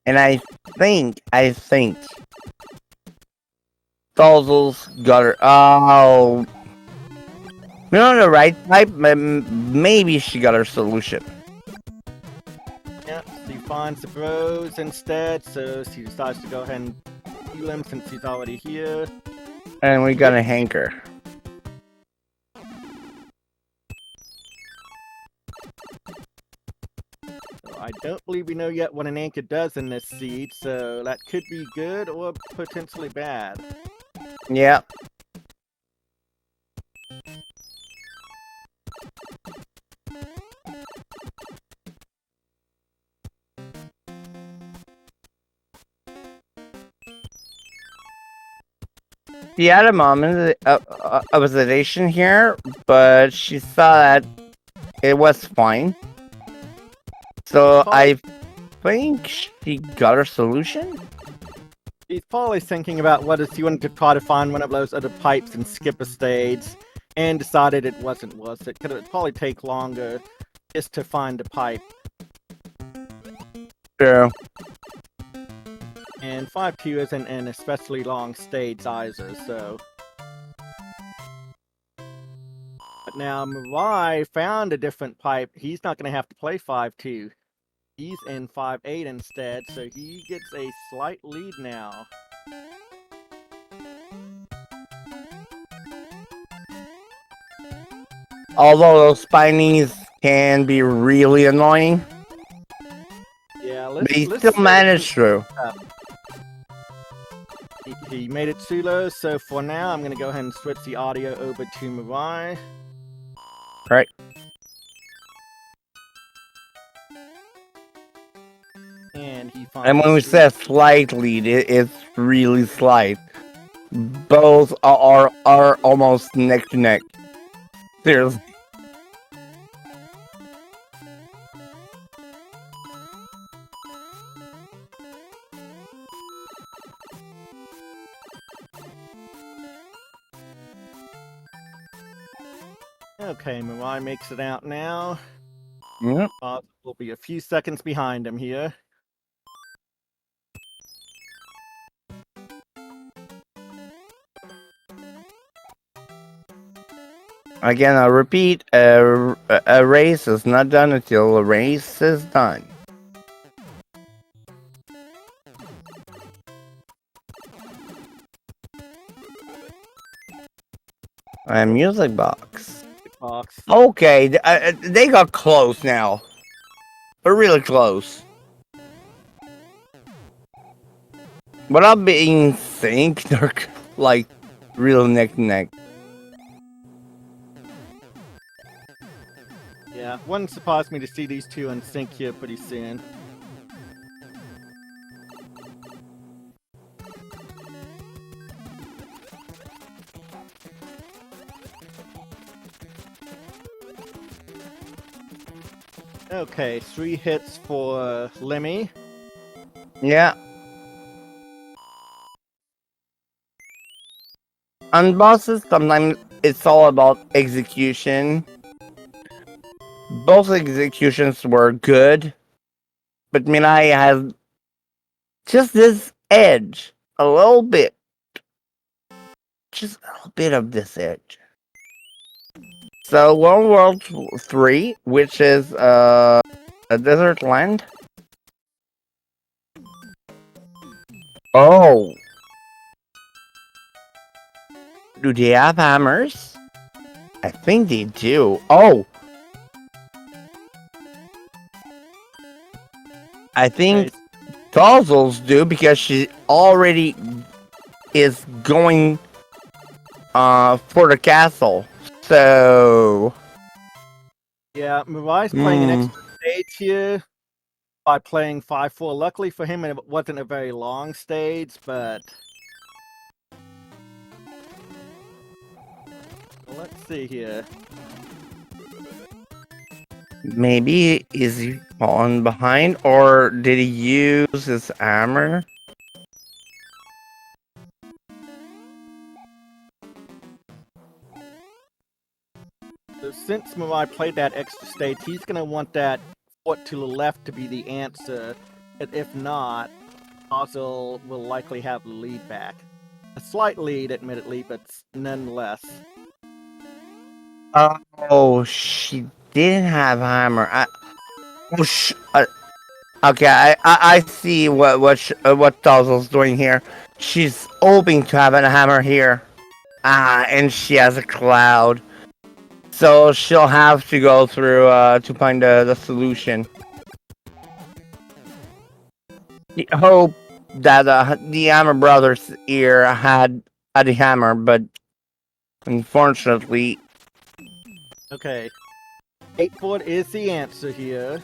And I think t0zzle's got her. Oh, we're on the right type. Maybe she got her solution. Yep, she finds the bros instead, so she decides to go ahead and heal him since he's already here. And we got a hanker. I don't believe we know yet what an anchor does in this seed, so that could be good or potentially bad. Yeah. She had a moment of hesitation here, but she saw that it was fine. So I think she got her solution? He's probably thinking about whether she wanted to try to find one of those other pipes and skip a stage, and decided it wasn't worth it. Could it probably take longer just to find the pipe. True. And 5-2 isn't an especially long stage either, so... But now MiRai found a different pipe. He's not going to have to play 5-2. He's in 5-8 instead, so he gets a slight lead now. Although those spinies can be really annoying. Yeah, he still managed through. He made it too low, so for now I'm going to go ahead and switch the audio over to MiRai. Right. And when we say slight lead, it's really slight. Both are almost neck to neck. Seriously. Okay, MiRai makes it out now. Yep. We'll be a few seconds behind him here. Again, I'll repeat, a race is not done until a race is done. A music box. Box. Okay, they got close now. They're really close. Without being sync, they're like real neck and neck. Yeah, wouldn't surprise me to see these two in sync here pretty soon. Okay, 3 hits for Lemmy. Yeah. On bosses, sometimes it's all about execution. Both executions were good, but MiRai has just this edge. A little bit. Just a little bit of this edge. So, World 3, which is a desert land. Oh. Do they have hammers? I think they do. Oh. I think t0zzles do because she already is going for the castle. So Yeah, MiRai's playing an extra stage here by playing 5-4. Luckily for him, it wasn't a very long stage, but let's see here. maybe is he falling behind, or did he use his armor? So since MiRai played that extra stage, he's going to want that fort to the left to be the answer. And if not, t0zzle will likely have the lead back. A slight lead, admittedly, but nonetheless. Oh, she didn't have hammer. Okay, I see what t0zzle's doing here. She's hoping to have a hammer here. And she has a cloud. So she'll have to go through to find the solution. I hope that the Hammer Brothers here had the hammer, but unfortunately, Okay. 8 fort is the answer here.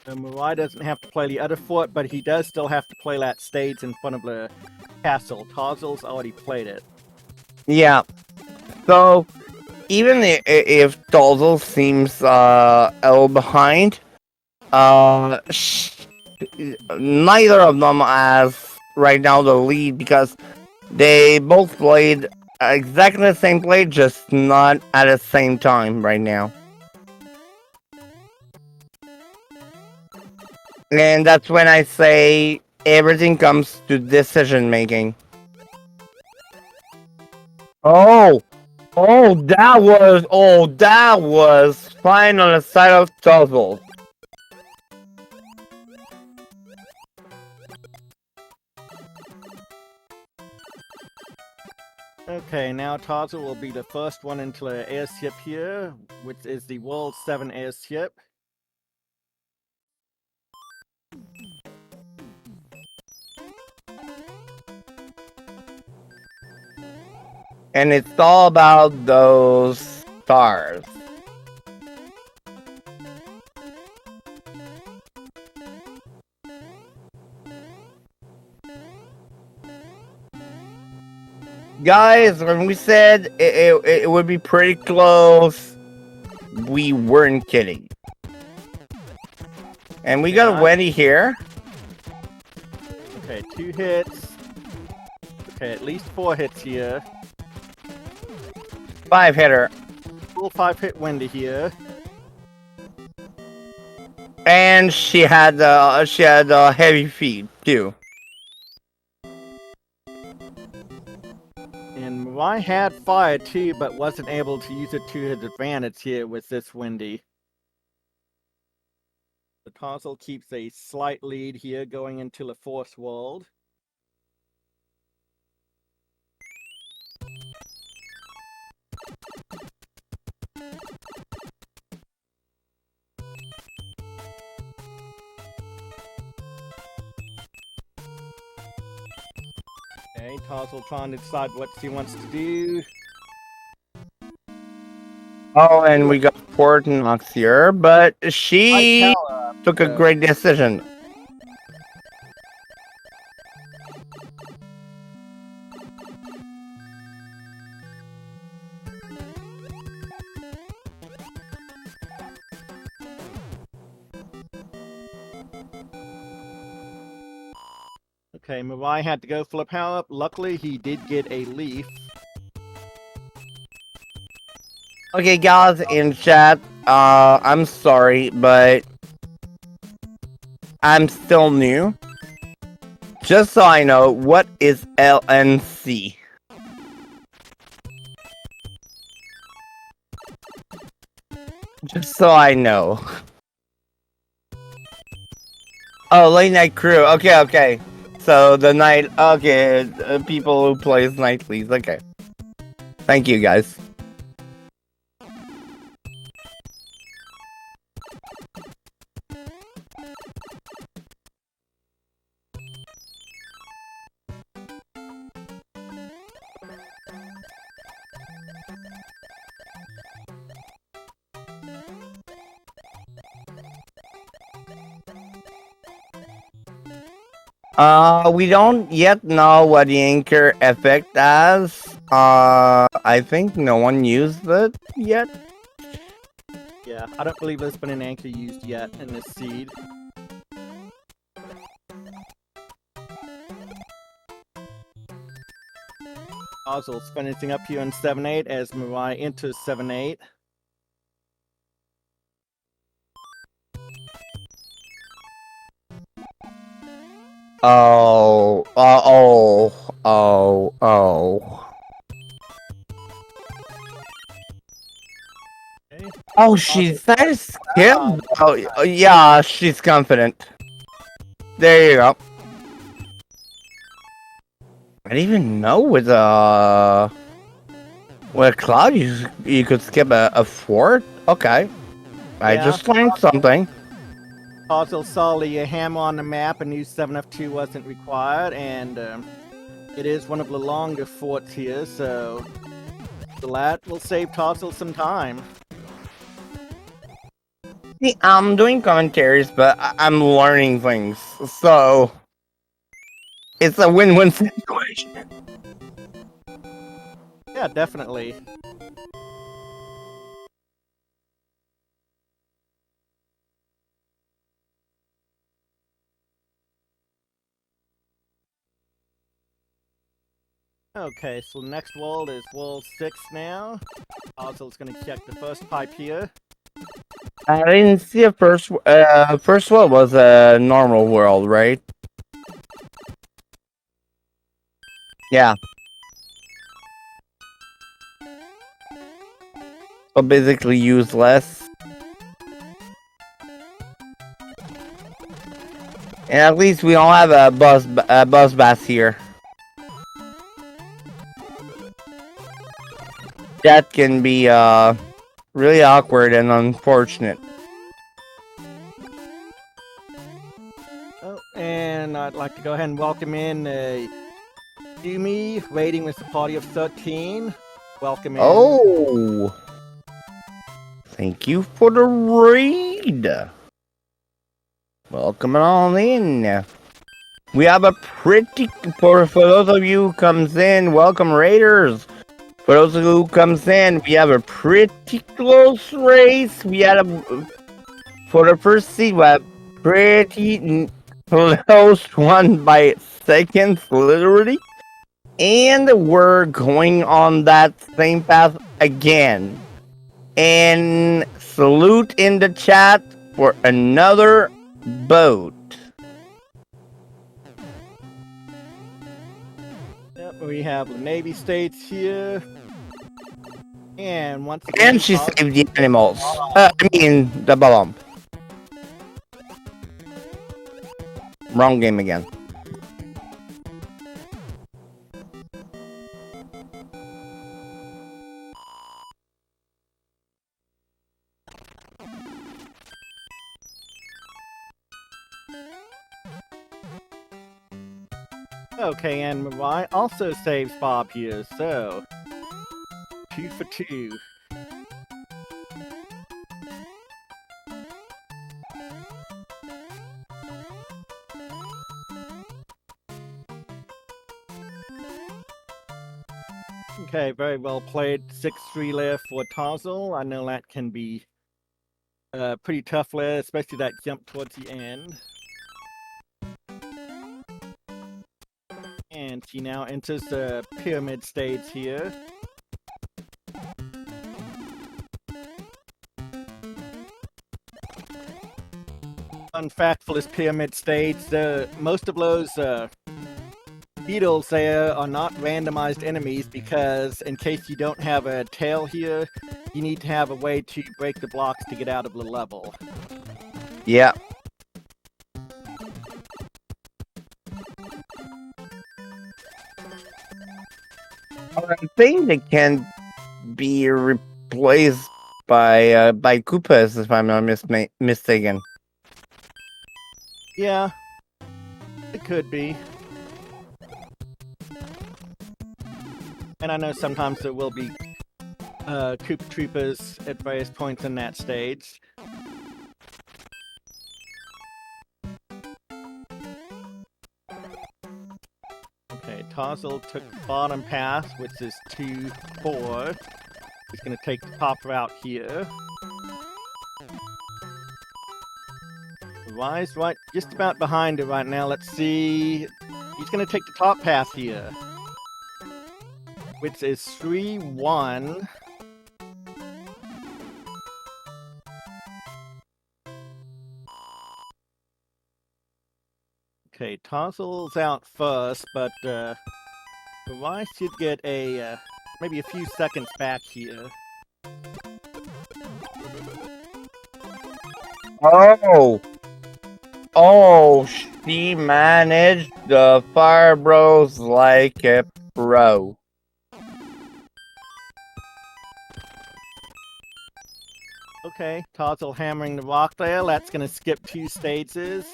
MiRai doesn't have to play the other fort, but he does still have to play that stage in front of the castle. t0zzle's already played it. yeah. So even if t0zzle seems a little behind, neither of them has right now the lead because they both played exactly the same play, just not at the same time right now. And that's when I say everything comes to decision making. Oh, that was fine on the side of t0zzle. Okay, now t0zzle will be the first one into the airship here, which is the World 7 airship. And it's all about those stars. Guys, when we said it would be pretty close, we weren't kidding. And we got a Wendy here. Okay, 2 hits. Okay, at least 4 hits here. 5-hitter. Full 5-hit Wendy here. And she had heavy feet too. And MiRai had fire too, but wasn't able to use it to his advantage here with this Wendy. The t0zzle keeps a slight lead here going into the 4th world. Okay, t0zzle trying to decide what she wants to do. Oh, and we got Fortnox here, but she took a great decision. Okay, MiRai had to go for a power up. Luckily, he did get a leaf. Okay, guys in chat, I'm sorry, but I'm still new. Just so I know, what is LNC? Just so I know. Oh, late night crew. Okay. So the night. Okay, people who plays nightlies. Okay. Thank you, guys. We don't yet know what the anchor effect has. I think no one used it yet. Yeah, I don't believe there's been an anchor used yet in this seed. t0zzle's finishing up here in 7-8 as MiRai enters 7-8. Oh. Okay. Oh, she's that skip. Oh, yeah, she's confident. There you go. I didn't even know with Cloud you could skip a fort. Okay, I just learned something. t0zzle saw the hammer on the map and knew 7F2 wasn't required, and it is one of the longer forts here, so that will save t0zzle some time. See, I'm doing commentaries, but I'm learning things, so it's a win-win situation. Yeah, definitely. Okay, so the next world is World 6 now. t0zzle's gonna check the first pipe here. I didn't see a first world was a normal world, right? Yeah. So basically useless. And at least we don't have a buzz bass here. That can be really awkward and unfortunate. Oh, and I'd like to go ahead and welcome in Yumi, raiding with a party of 13. Welcome in. Oh! Thank you for the raid! Welcome on in. We have a pretty for those of you who comes in, welcome Raiders. For those of you who comes in, we have a pretty close race. We had a for the first seed, we have pretty close one by seconds, literally. And we're going on that same path again. And salute in the chat for another boat. Yep, we have the Navy states here. And once again, And she saved the animals. I mean, the bomb. Wrong game again. Okay, and MiRai also saves Bob here, so 2 for 2. Okay, very well played. 6-3 left for t0zzle. I know that can be pretty tough left, especially that jump towards the end. And she now enters the pyramid stage here. Fun fact for this pyramid stage, most of those beetles there are not randomized enemies because in case you don't have a tail here, you need to have a way to break the blocks to get out of the level. Yeah. I think they can be replaced by Koopas, if I'm not mistaken. Yeah, it could be. And I know sometimes there will be Koopa Troopers at various points in that stage. Okay, t0zzle took the bottom path, which is 2-4. He's going to take the top route here. MiRai's right, just about behind it right now. Let's see. He's going to take the top path here, which is 3-1. Okay, t0zzle's out first, but MiRai should get a maybe a few seconds back here. Oh, she managed the Fire Bros like a pro. Okay, t0zzle hammering the rock there. That's gonna skip 2 stages.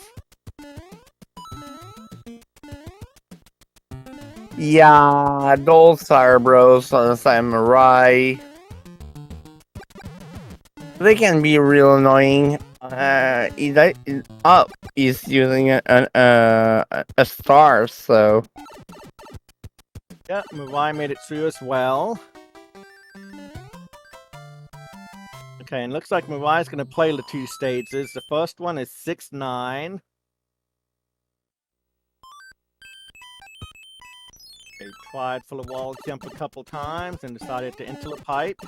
Yeah, those Fire Bros on Samurai. They can be real annoying. He's using a star, so. Yeah, MiRai made it through as well. Okay, and looks like MiRai's gonna play the 2 stages. The first one is 6-9. Okay, tried for the wall jump a couple times and decided to enter the pipe.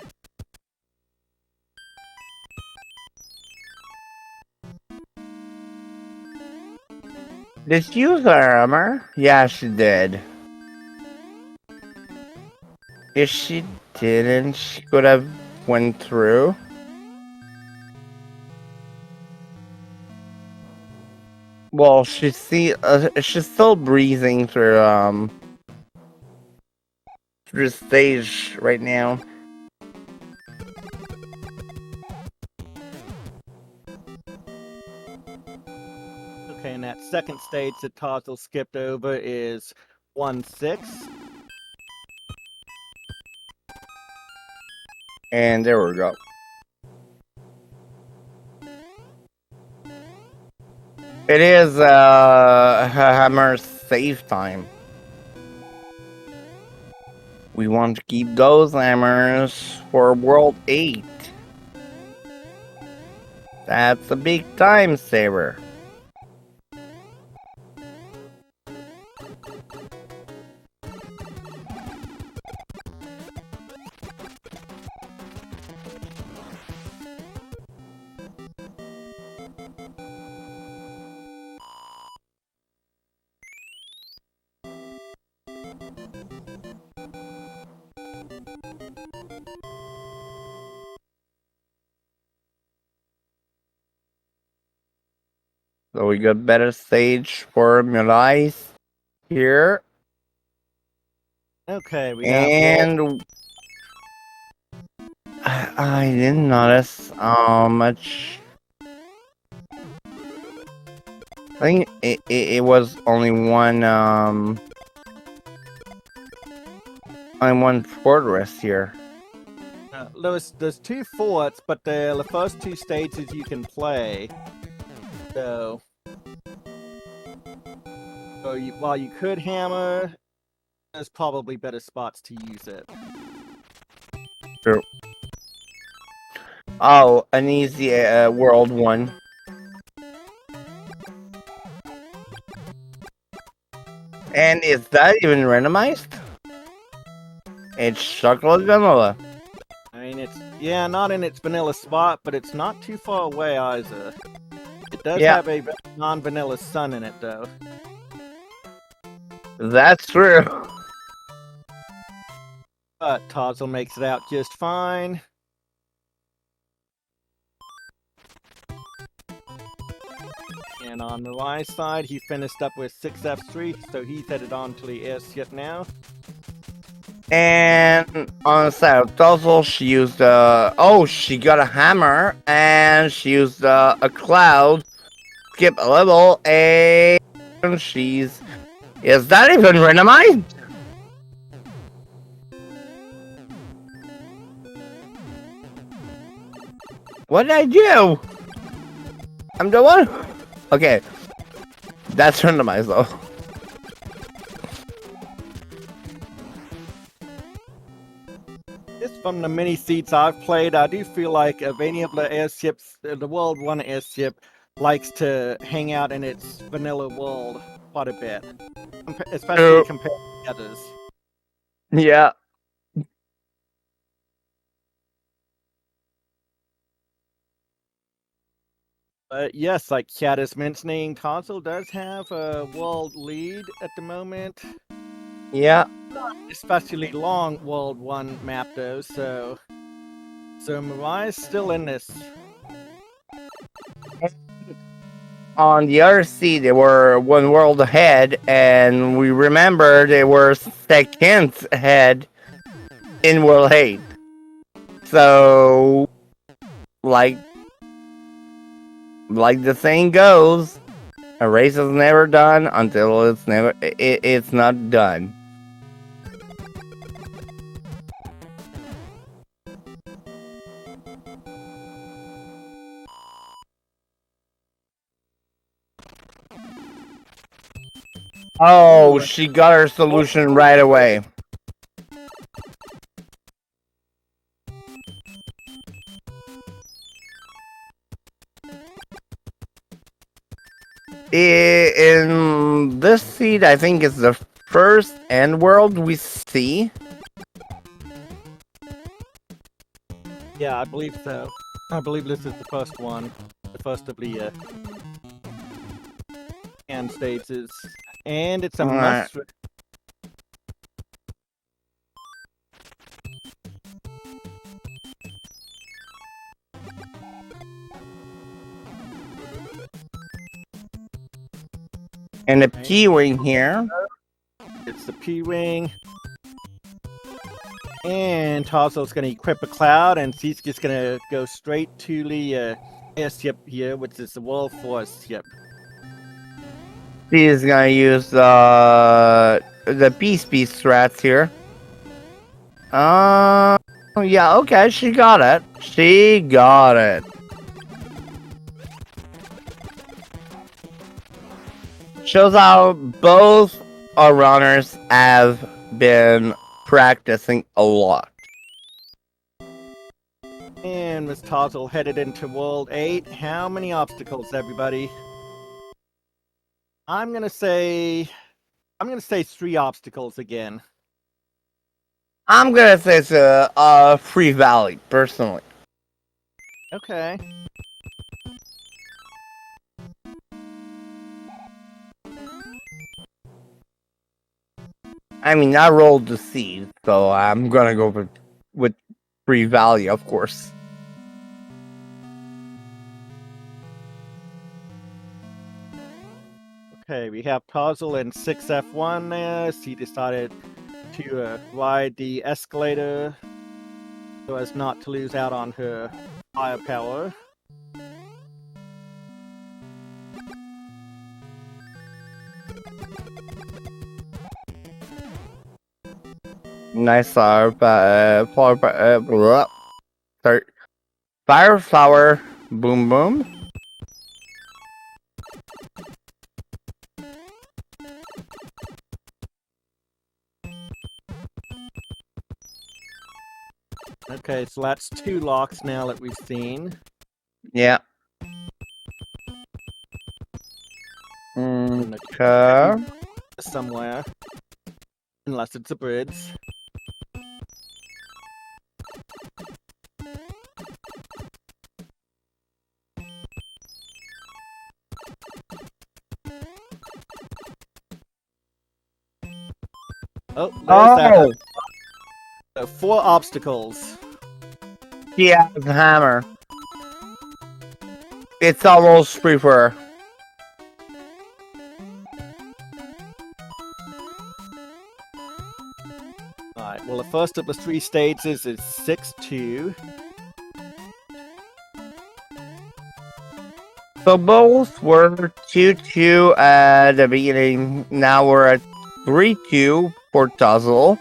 Did she use her armor? Yeah, she did. If she didn't, she could have went through. Well, she's still breathing through the stage right now. Okay, and that second stage that t0zzle skipped over is 1-6. And there we go. It is hammer save time. We want to keep those hammers for World 8. That's a big time saver. So we got better stage for MiRai here. Okay, we have And I didn't notice how much. I think it was only one fortress here. there's 2 forts, but they're the first 2 stages you can play. So, while you could hammer, there's probably better spots to use it. True. Oh, an easy world 1. And is that even randomized? It's chocolate vanilla. I mean, it's not in its vanilla spot, but it's not too far away either. It does have a non-vanilla sun in it, though. That's true. But t0zzle makes it out just fine. And on MiRai's side, he finished up with 6 F3, so he's headed on to the airship now. And on the side of t0zzle, she used she got a hammer, and she used a cloud, skip a level, and she's... Is that even randomized? What did I do? I'm the one? Okay. That's randomized though. Just from the mini seats I've played, I do feel like if any of the airships, the World 1 airship, likes to hang out in its vanilla world quite a bit. Especially compared to the others. Yeah. But yes, like Chad is mentioning, t0zzle does have a world lead at the moment. Yeah. Not especially long World 1 map though, so MiRai is still in this. On the other seat, they were one world ahead, and we remember they were seconds ahead in World 8. So, like the saying goes, a race is never done until it's not done. Oh, she got her solution right away. In this seed, I think it's the first end world we see. Yeah, I believe so. I believe this is the first one. The first of the end stages. And it's a must. And the P-wing here. It's the P-wing. And t0zzle's going to equip a cloud, and she's just going to go straight to the airship here, which is the World Force ship. She's going to use the Peace strats here. Yeah, okay, she got it. She got it. Shows how both our runners have been practicing a lot. And Miss t0zzle headed into World 8. How many obstacles, everybody? I'm gonna say 3 obstacles again. I'm gonna say it's a free valley, personally. Okay. I mean, I rolled the seed, so I'm gonna go with free valley, of course. Okay, we have t0zzle in 6F1 there. She decided to ride the escalator so as not to lose out on her firepower. Nice sorry, fire flower, boom boom. Okay, so that's 2 locks now that we've seen. Yeah. Okay. Somewhere. Unless it's a bridge. Oh, there's that. 4 obstacles. Yeah, the hammer. It's almost free for her. Alright, well the first of the 3 stages is 6-2. So both were 2-2 at the beginning. Now we're at 3-2 for t0zzle.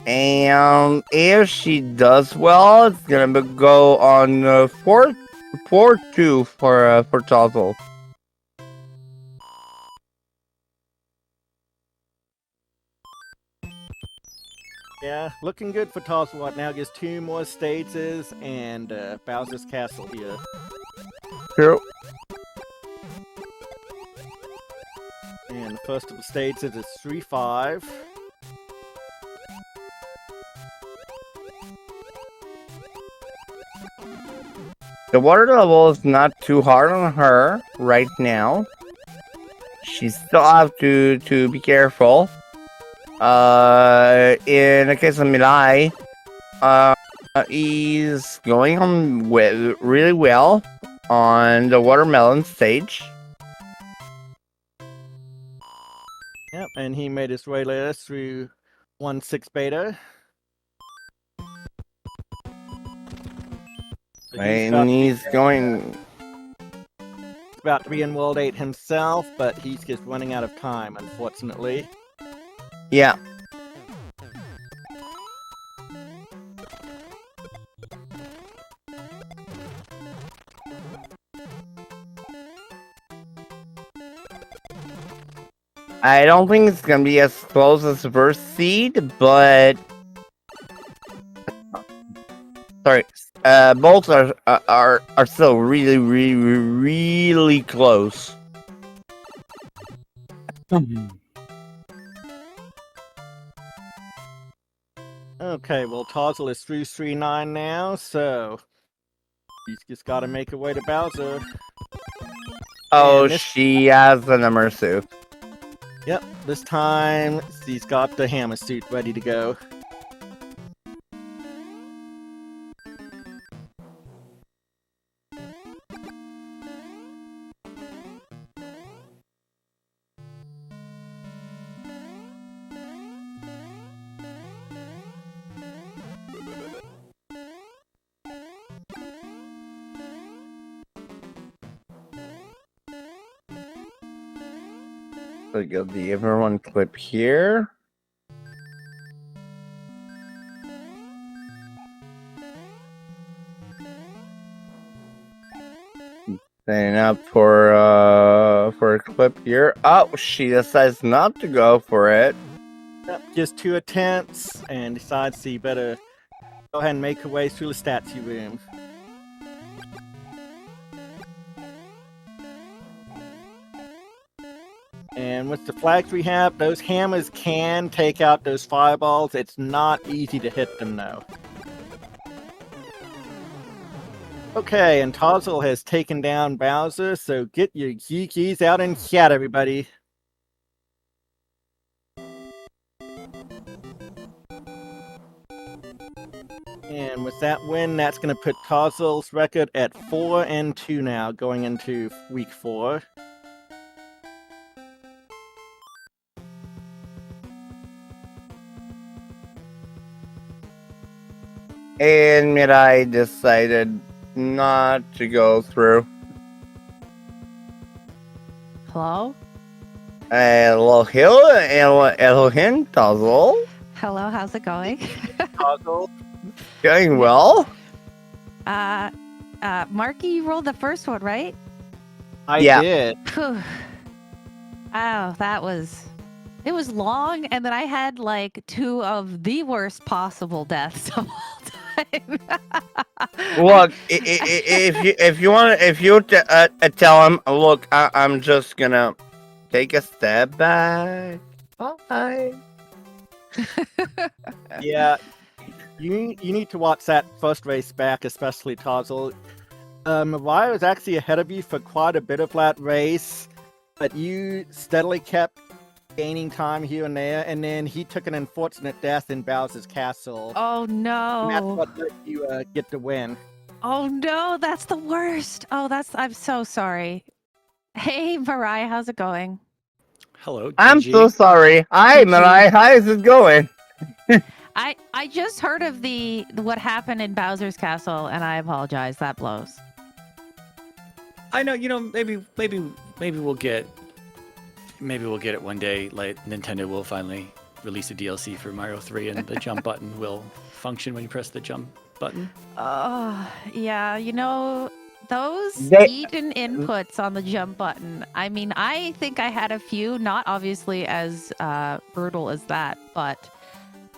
And if she does well, it's gonna go on 4-2 for t0zzle. Yeah, looking good for t0zzle right now. Gives 2 more stages and Bowser's Castle here. True. And the first of the stages is 3-5. The water level is not too hard on her right now. She still have to be careful. In the case of MiRai, he's going on really well on the watermelon stage. Yep, and he made his way there through 1-6 beta. And he's going... about to be in World 8 himself, but he's just running out of time, unfortunately. Yeah. I don't think it's gonna be as close as the first seed, but sorry, both are still really close. Okay, well t0zzle is 3-3-9 now, so he's just got to make her way to Bowser. Oh, she has an immersive. Yep, this time he's got the hammer suit ready to go. So get the everyone clip here. Setting up for a clip here. Oh, she decides not to go for it. Yep, just 2 attempts, and decides she better go ahead and make her way through the statue room. And with the flags we have, those hammers can take out those fireballs. It's not easy to hit them, though. Okay, and t0zzle has taken down Bowser, so get your geekies out and chat, everybody. And with that win, that's going to put t0zzle's record at 4-2 now, going into week 4. And MiRai decided not to go through. Hello? Elohim, t0zzle. Hello, how's it going? t0zzle. Going well. Marky, you rolled the first one, right? I did. Phew. Oh, it was long, and then I had like 2 of the worst possible deaths of all time. Look, if you tell him, look, I'm just gonna take a step back. Bye. Yeah, you need to watch that first race back, especially t0zzle. MiRai was actually ahead of you for quite a bit of that race, but you steadily kept gaining time here and there, and then he took an unfortunate death in Bowser's castle. Oh no! And that's what let you get the win. Oh no, that's the worst. I'm so sorry. Hey, MiRai, how's it going? Hello, GG. I'm so sorry. Hi, MiRai. How's it going? I just heard of what happened in Bowser's castle, and I apologize. That blows. I know, maybe we'll get it one day. Like Nintendo will finally release a DLC for Mario 3, and the jump button will function when you press the jump button. Yeah, those hidden inputs on the jump button. I mean, I think I had a few, not obviously as brutal as that,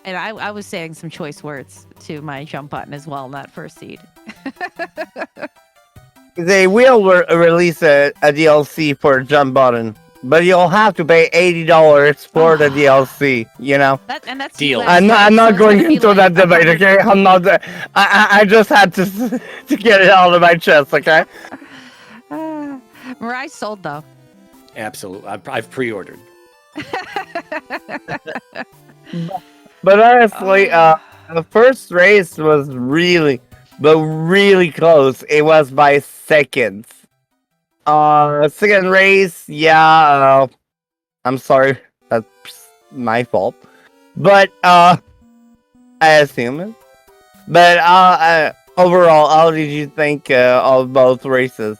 and I was saying some choice words to my jump button as well in that first seed. They will release a DLC for jump button, but you'll have to pay $80 for the DLC. That's deal. US, I'm not so going it's gonna be into like that debate. Okay, I'm not. I just had to get it out of my chest. Okay. MiRai sold though. Absolutely, I've pre-ordered. But honestly, the first race was really close. It was by seconds. Second race, yeah. I'm sorry, that's my fault. But I assume it. But overall, how did you think of both races?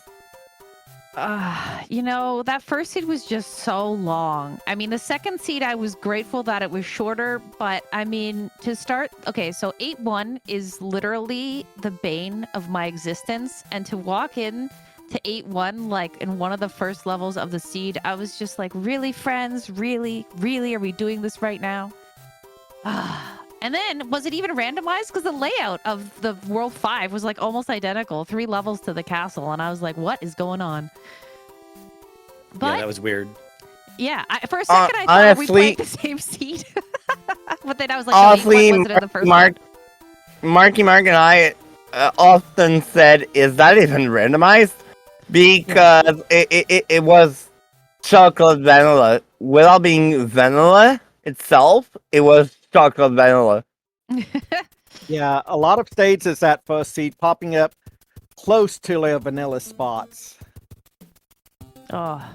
That first seed was just so long. I mean, the second seed, I was grateful that it was shorter, but I mean, to start, okay, so 8-1 is literally the bane of my existence, and to walk in to 8-1, like in one of the first levels of the seed, I was just like, really, friends? Really? Are we doing this right now? And then, was it even randomized? Because the layout of the World 5 was like almost identical, 3 levels to the castle, and I was like, what is going on? But, yeah, that was weird. Yeah, for a second I thought honestly, we played the same seed. But then I was like, honestly, no, 8-1 wasn't in the first Marky Mark and I often said, is that even randomized? Because it was chocolate vanilla. Without being vanilla itself, it was chocolate vanilla. Yeah, a lot of stages that first seed popping up close to their vanilla spots. Oh.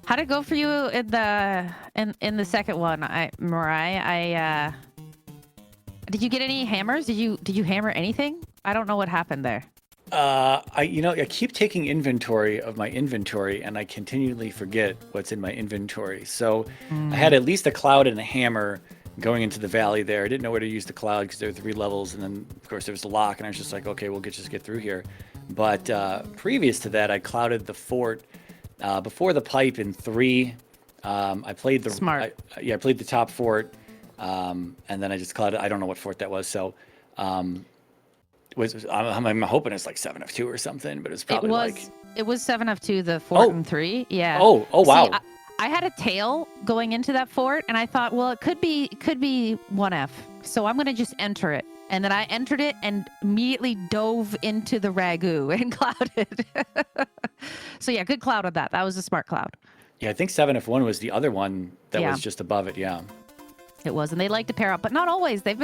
How'd it go for you in the second one, MiRai? Did you get any hammers? Did you hammer anything? I don't know what happened there. I keep taking inventory of my inventory, and I continually forget what's in my inventory. So I had at least a cloud and a hammer, going into the valley there. I didn't know where to use the cloud because there were 3 levels, and then of course there was the lock, and I was just like, okay, we'll just get through here. But previous to that, I clouded the fort before the pipe in 3. I played the Smart. I played the top fort, and then I just clouded. I don't know what fort that was, so I'm hoping it's like 7 of 2 or something, but it's probably It was 7 of 2, the fort and 3. Yeah. Oh wow. See, I had a tail going into that fort, and I thought, well, it could be 1F, so I'm gonna just enter it. And then I entered it and immediately dove into the ragu and clouded. So yeah, good cloud on that. That was a smart cloud. Yeah, I think 7F1 was the other one that Yeah. was just above it. Yeah. It was, and they like to pair up, but not always. They're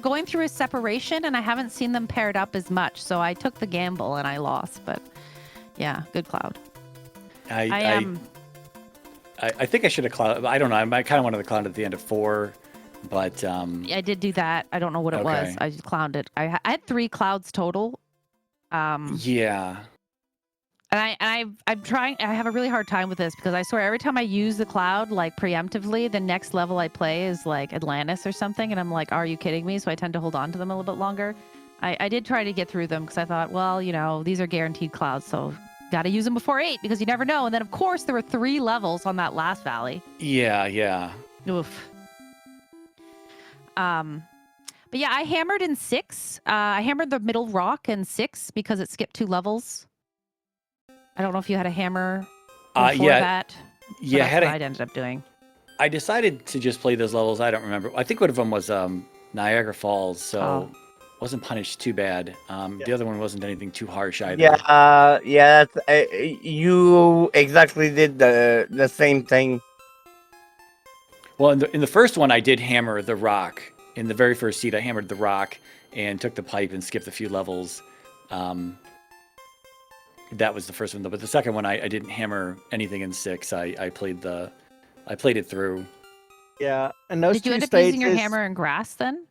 going through a separation, and I haven't seen them paired up as much. So I took the gamble and I lost. But yeah, good cloud. I think I should have clouded. I don't know. I kind of wanted to cloud at the end of 4, but I did do that. I don't know what it was. Okay. I just clouded it. I had 3 clouds total. yeah. And I'm trying. I have a really hard time with this because I swear every time I use the cloud like preemptively, the next level I play is like Atlantis or something, and I'm like, are you kidding me? So I tend to hold on to them a little bit longer. I did try to get through them because I thought, well, you know, these are guaranteed clouds, so got to use them before 8 because you never know. And then of course there were 3 levels on that last valley. Yeah. Oof. But yeah, I hammered in 6. I hammered the middle rock in 6 because it skipped 2 levels. I don't know if you had a hammer before that. Yeah, that's what I ended up doing. I decided to just play those levels. I don't remember. I think one of them was Niagara Falls, so wasn't punished too bad. The other one wasn't anything too harsh either. Yeah. You exactly did the same thing. Well, in the first one, I did hammer the rock. In the very first seed, I hammered the rock and took the pipe and skipped a few levels. That was the first one, though. But the second one, I didn't hammer anything in 6. I played it through. Yeah, and those Did you two end up stages. using your hammer and grass then?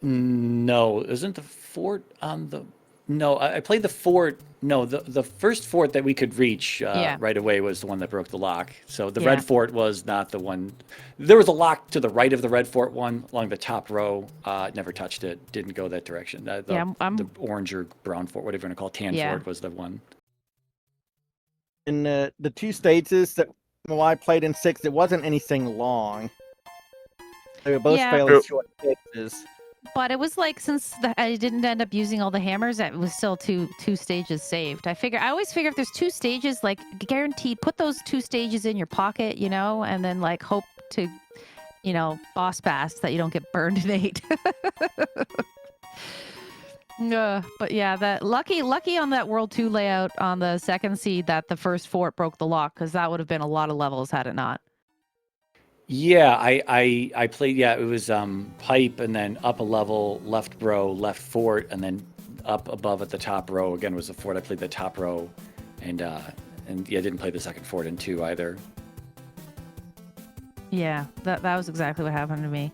No, isn't the fort on the? No, I played the fort. No, the first fort that we could reach right away was the one that broke the lock. So the red fort was not the one. There was a lock to the right of the red fort one along the top row. Never touched it. Didn't go that direction. The orange or brown fort, whatever you want to call it, tan fort was the one. In the 2 stages that I played in 6, it wasn't anything long. They were both fairly short stages. But it was like, since I didn't end up using all the hammers, it was still two stages saved. I always figure if there's 2 stages, like guaranteed, put those 2 stages in your pocket, you know, and then like hope to, you know, boss bass that you don't get burned in 8. But yeah, that lucky on that World 2 layout on the second seed that the first fort broke the lock, because that would have been a lot of levels had it not. Yeah, I played. Yeah, it was pipe and then up a level, left row, left fort, and then up above at the top row again was the fort. I played the top row, and didn't play the second fort in 2 either. Yeah, that was exactly what happened to me.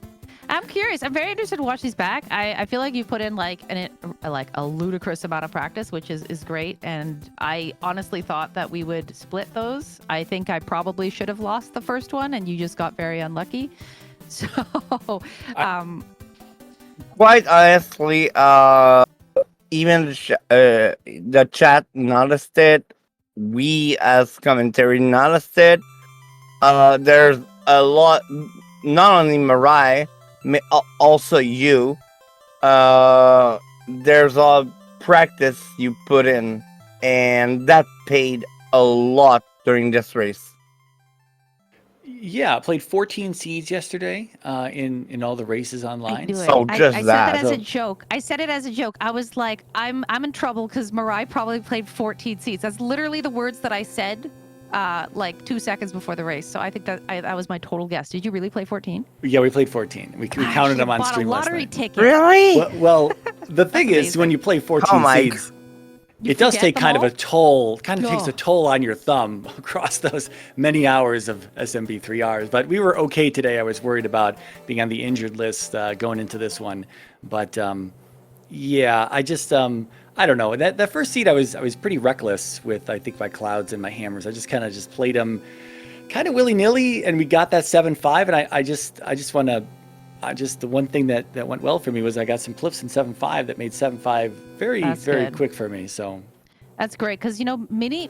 I'm curious. I'm very interested to watch these back. I feel like you put in like a ludicrous amount of practice, which is great. And I honestly thought that we would split those. I think I probably should have lost the first one, and you just got very unlucky. So, quite honestly, even the chat noticed it. We as commentary noticed it. There's a lot. Not only MiRai, also you. There's a practice you put in, and that paid a lot during this race. Yeah, I played 14 seeds yesterday in all the races online. I said that as a joke. I said it as a joke. I was like, I'm in trouble because MiRai probably played 14 seeds. That's literally the words that I said like 2 seconds before the race. So I think that was my total guess. Did you really play 14? Yeah, we played 14. We counted them on stream last night. A lottery ticket. Really? Well, the thing is, when you play 14 seeds, it does take kind of a toll. Kind of takes a toll on your thumb across those many hours of SMB3Rs. But we were okay today. I was worried about being on the injured list going into this one. But yeah, I just I don't know. That first seed, I was pretty reckless with, I think, my clouds and my hammers. I just kind of played them kind of willy nilly, and we got that 7.5. And I just want to. The one thing that went well for me was I got some clips in 7.5 that made 7.5 very good. quick for me. So That's great because mini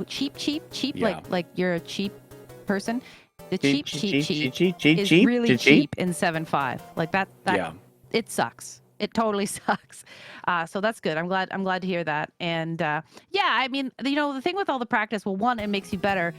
cheap Yeah. like you're a cheap person. The Cheap is really cheap in 7.5. Like that Yeah. it sucks. It totally sucks. So that's good. I'm glad to hear that. And I mean, the thing with all the practice, well, one, it makes you better.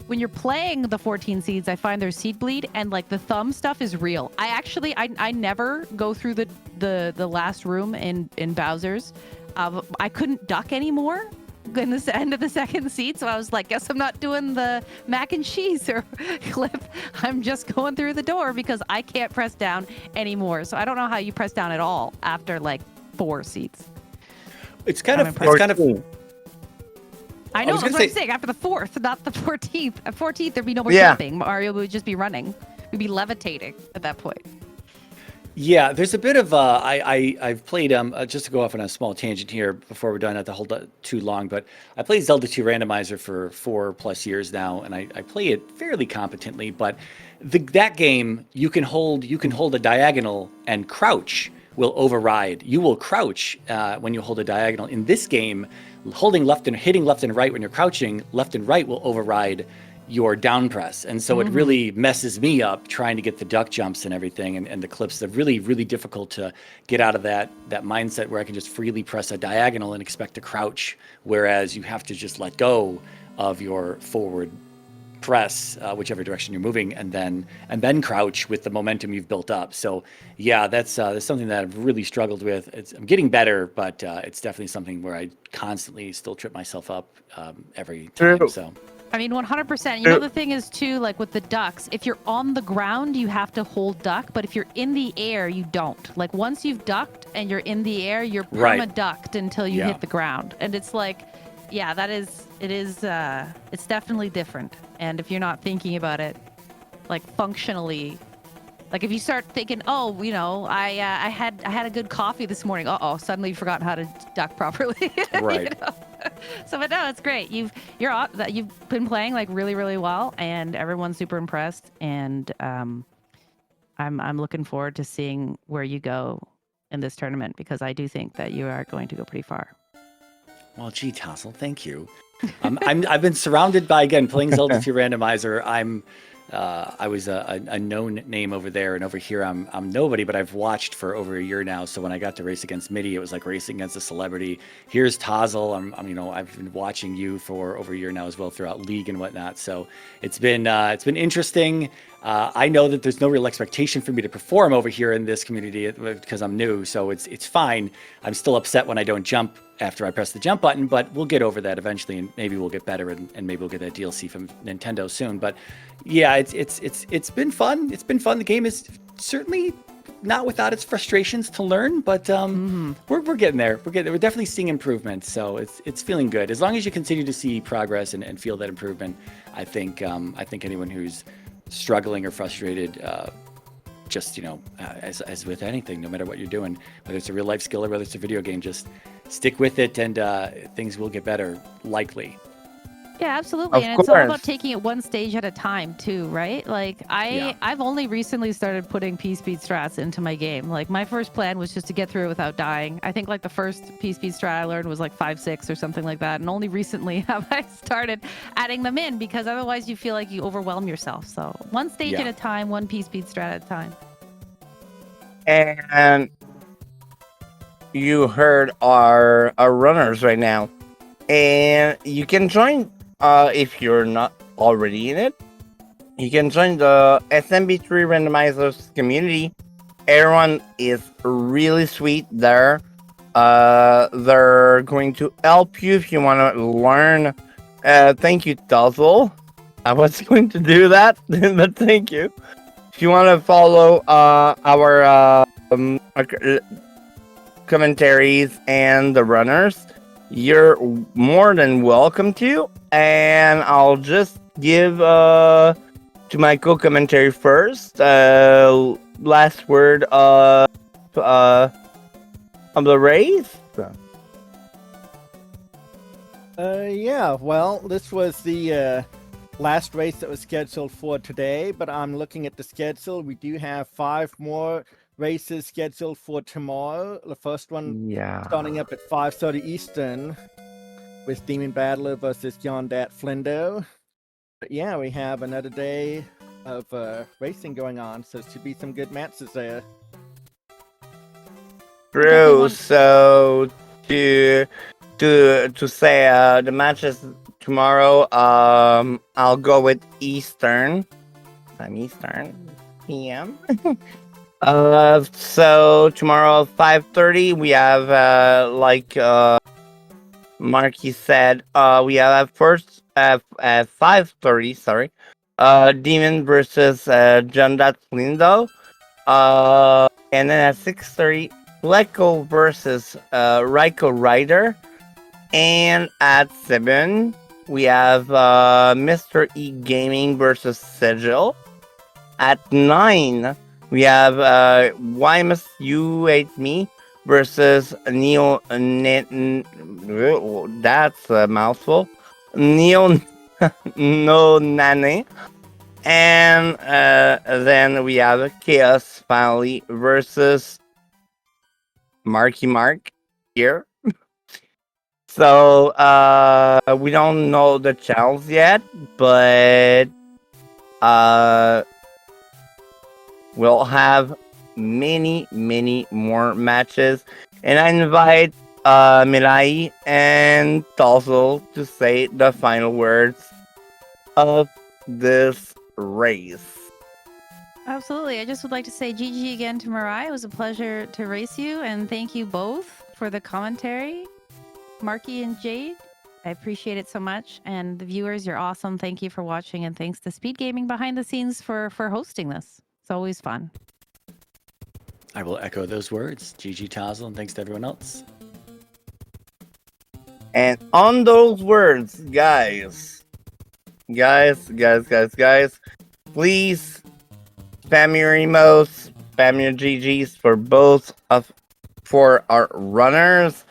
When you're playing the 14 seeds, I find there's seed bleed, and like the thumb stuff is real. I never go through the last room in Bowser's. I couldn't duck anymore in the end of the second seed, so I was like, guess I'm not doing the mac and cheese or clip. I'm just going through the door because I can't press down anymore. So I don't know how you press down at all after like 4 seeds. It's kind of I know, was that's gonna what I'm saying. After the 4th, not the 14th. At 14th, there'd be no more jumping. Mario would just be running. We'd be levitating at that point. Yeah, there's a bit of I've played just to go off on a small tangent here before we're done, not to hold too long, but I played Zelda 2 Randomizer for 4+ years now, and I play it fairly competently. But that game, you can hold a diagonal, and crouch will override. You will crouch when you hold a diagonal. In this game, hitting left and right when you're crouching, left and right will override your down press. And so it really messes me up trying to get the duck jumps and everything, and the clips. They're really, really difficult to get out of that mindset where I can just freely press a diagonal and expect to crouch, whereas you have to just let go of your forward press, whichever direction you're moving, and then crouch with the momentum you've built up. So yeah, that's something that I've really struggled with. I'm getting better, but it's definitely something where I constantly still trip myself up every time. True. So I mean, 100%. The thing is, too, like with the ducks, if you're on the ground, you have to hold duck. But if you're in the air, you don't. Like, once you've ducked and you're in the air, you're perma-ducked until you hit the ground. And it's like, yeah, it's definitely different. And if you're not thinking about it, like, functionally, like if you start thinking, oh, I had a good coffee this morning. Suddenly you've forgotten how to duck properly. Right. So, but no, it's great. You've been playing like really, really well, and everyone's super impressed. And I'm looking forward to seeing where you go in this tournament, because I do think that you are going to go pretty far. Well, gee, t0zzle, thank you. I've been surrounded by, again, playing Zelda 2 Randomizer. I was a known name over there, and over here I'm nobody, but I've watched for over a year now. So when I got to race against Mitty, it was like racing against a celebrity. Here's t0zzle. I've been watching you for over a year now as well throughout League and whatnot. So it's been interesting. I know that there's no real expectation for me to perform over here in this community because I'm new, so it's fine. I'm still upset when I don't jump after I press the jump button, but we'll get over that eventually, and maybe we'll get better, and maybe we'll get that DLC from Nintendo soon. But yeah, it's been fun. It's been fun. The game is certainly not without its frustrations to learn, but we're getting there. We're definitely seeing improvement, so it's feeling good. As long as you continue to see progress and feel that improvement, I think anyone who's struggling or frustrated, just as with anything, no matter what you're doing, whether it's a real life skill or whether it's a video game, just stick with it, and things will get better, likely. Yeah, absolutely. And it's all about taking it one stage at a time too, right? Like I've only recently started putting P-Speed strats into my game. Like my first plan was just to get through it without dying. I think like the first P-Speed strat I learned was like 5-6 or something like that. And only recently have I started adding them in, because otherwise you feel like you overwhelm yourself. So one stage at a time, one P-Speed strat at a time. And you heard our runners right now. And you can join, if you're not already in it, you can join the SMB3 Randomizers community. Everyone is really sweet there. They're going to help you if you want to learn. Thank you, t0zzle. I was going to do that, but thank you. If you want to follow our commentaries and the runners, you're more than welcome to. And I'll just give to my co-commentary first. Last word of the race. Yeah, well, this was the last race that was scheduled for today, but I'm looking at the schedule. We do have 5 more races scheduled for tomorrow. The first one Yeah. starting up at 5:30 Eastern with Demon Battler versus Yondat Flindo. But yeah, we have another day of racing going on, so it should be some good matches there. True. want- So to say the matches tomorrow, I'll go with Eastern. I'm Eastern PM. So tomorrow 5:30 we have like Marky said, we have first at 5:30. Sorry, Demon versus John Lindo. And then at 6:30, Leco versus Raiko Rider. And at 7, we have Mr. E Gaming versus Sigil. At 9, we have Why Must You Hate Me versus Neo. That's a mouthful. Neo No Nane. And then we have Chaos finally versus Marky Mark here. So we don't know the channels yet, but we'll have many more matches. And I invite MiRai and t0zzle to say the final words of this race. Absolutely. I just would like to say GG again to MiRai. It was a pleasure to race you, and thank you both for the commentary. Marky and Jade, I appreciate it so much. And the viewers, you're awesome. Thank you for watching, and thanks to SpeedGaming behind the scenes for hosting this. It's always fun. I will echo those words. GG t0zzle, and thanks to everyone else. And on those words, guys, please spam your emotes, spam your GGs for our runners.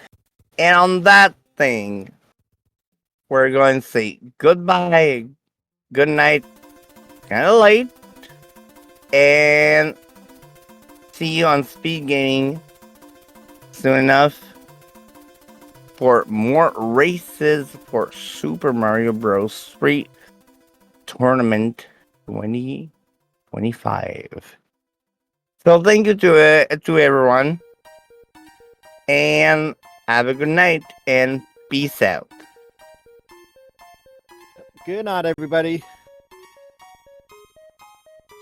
And on that thing, we're going to say goodbye, good night, kind of late, and see you on SpeedGaming soon enough for more races for Super Mario Bros. 3 Tournament 2025. So thank you to everyone, and have a good night, and peace out. Good night, everybody.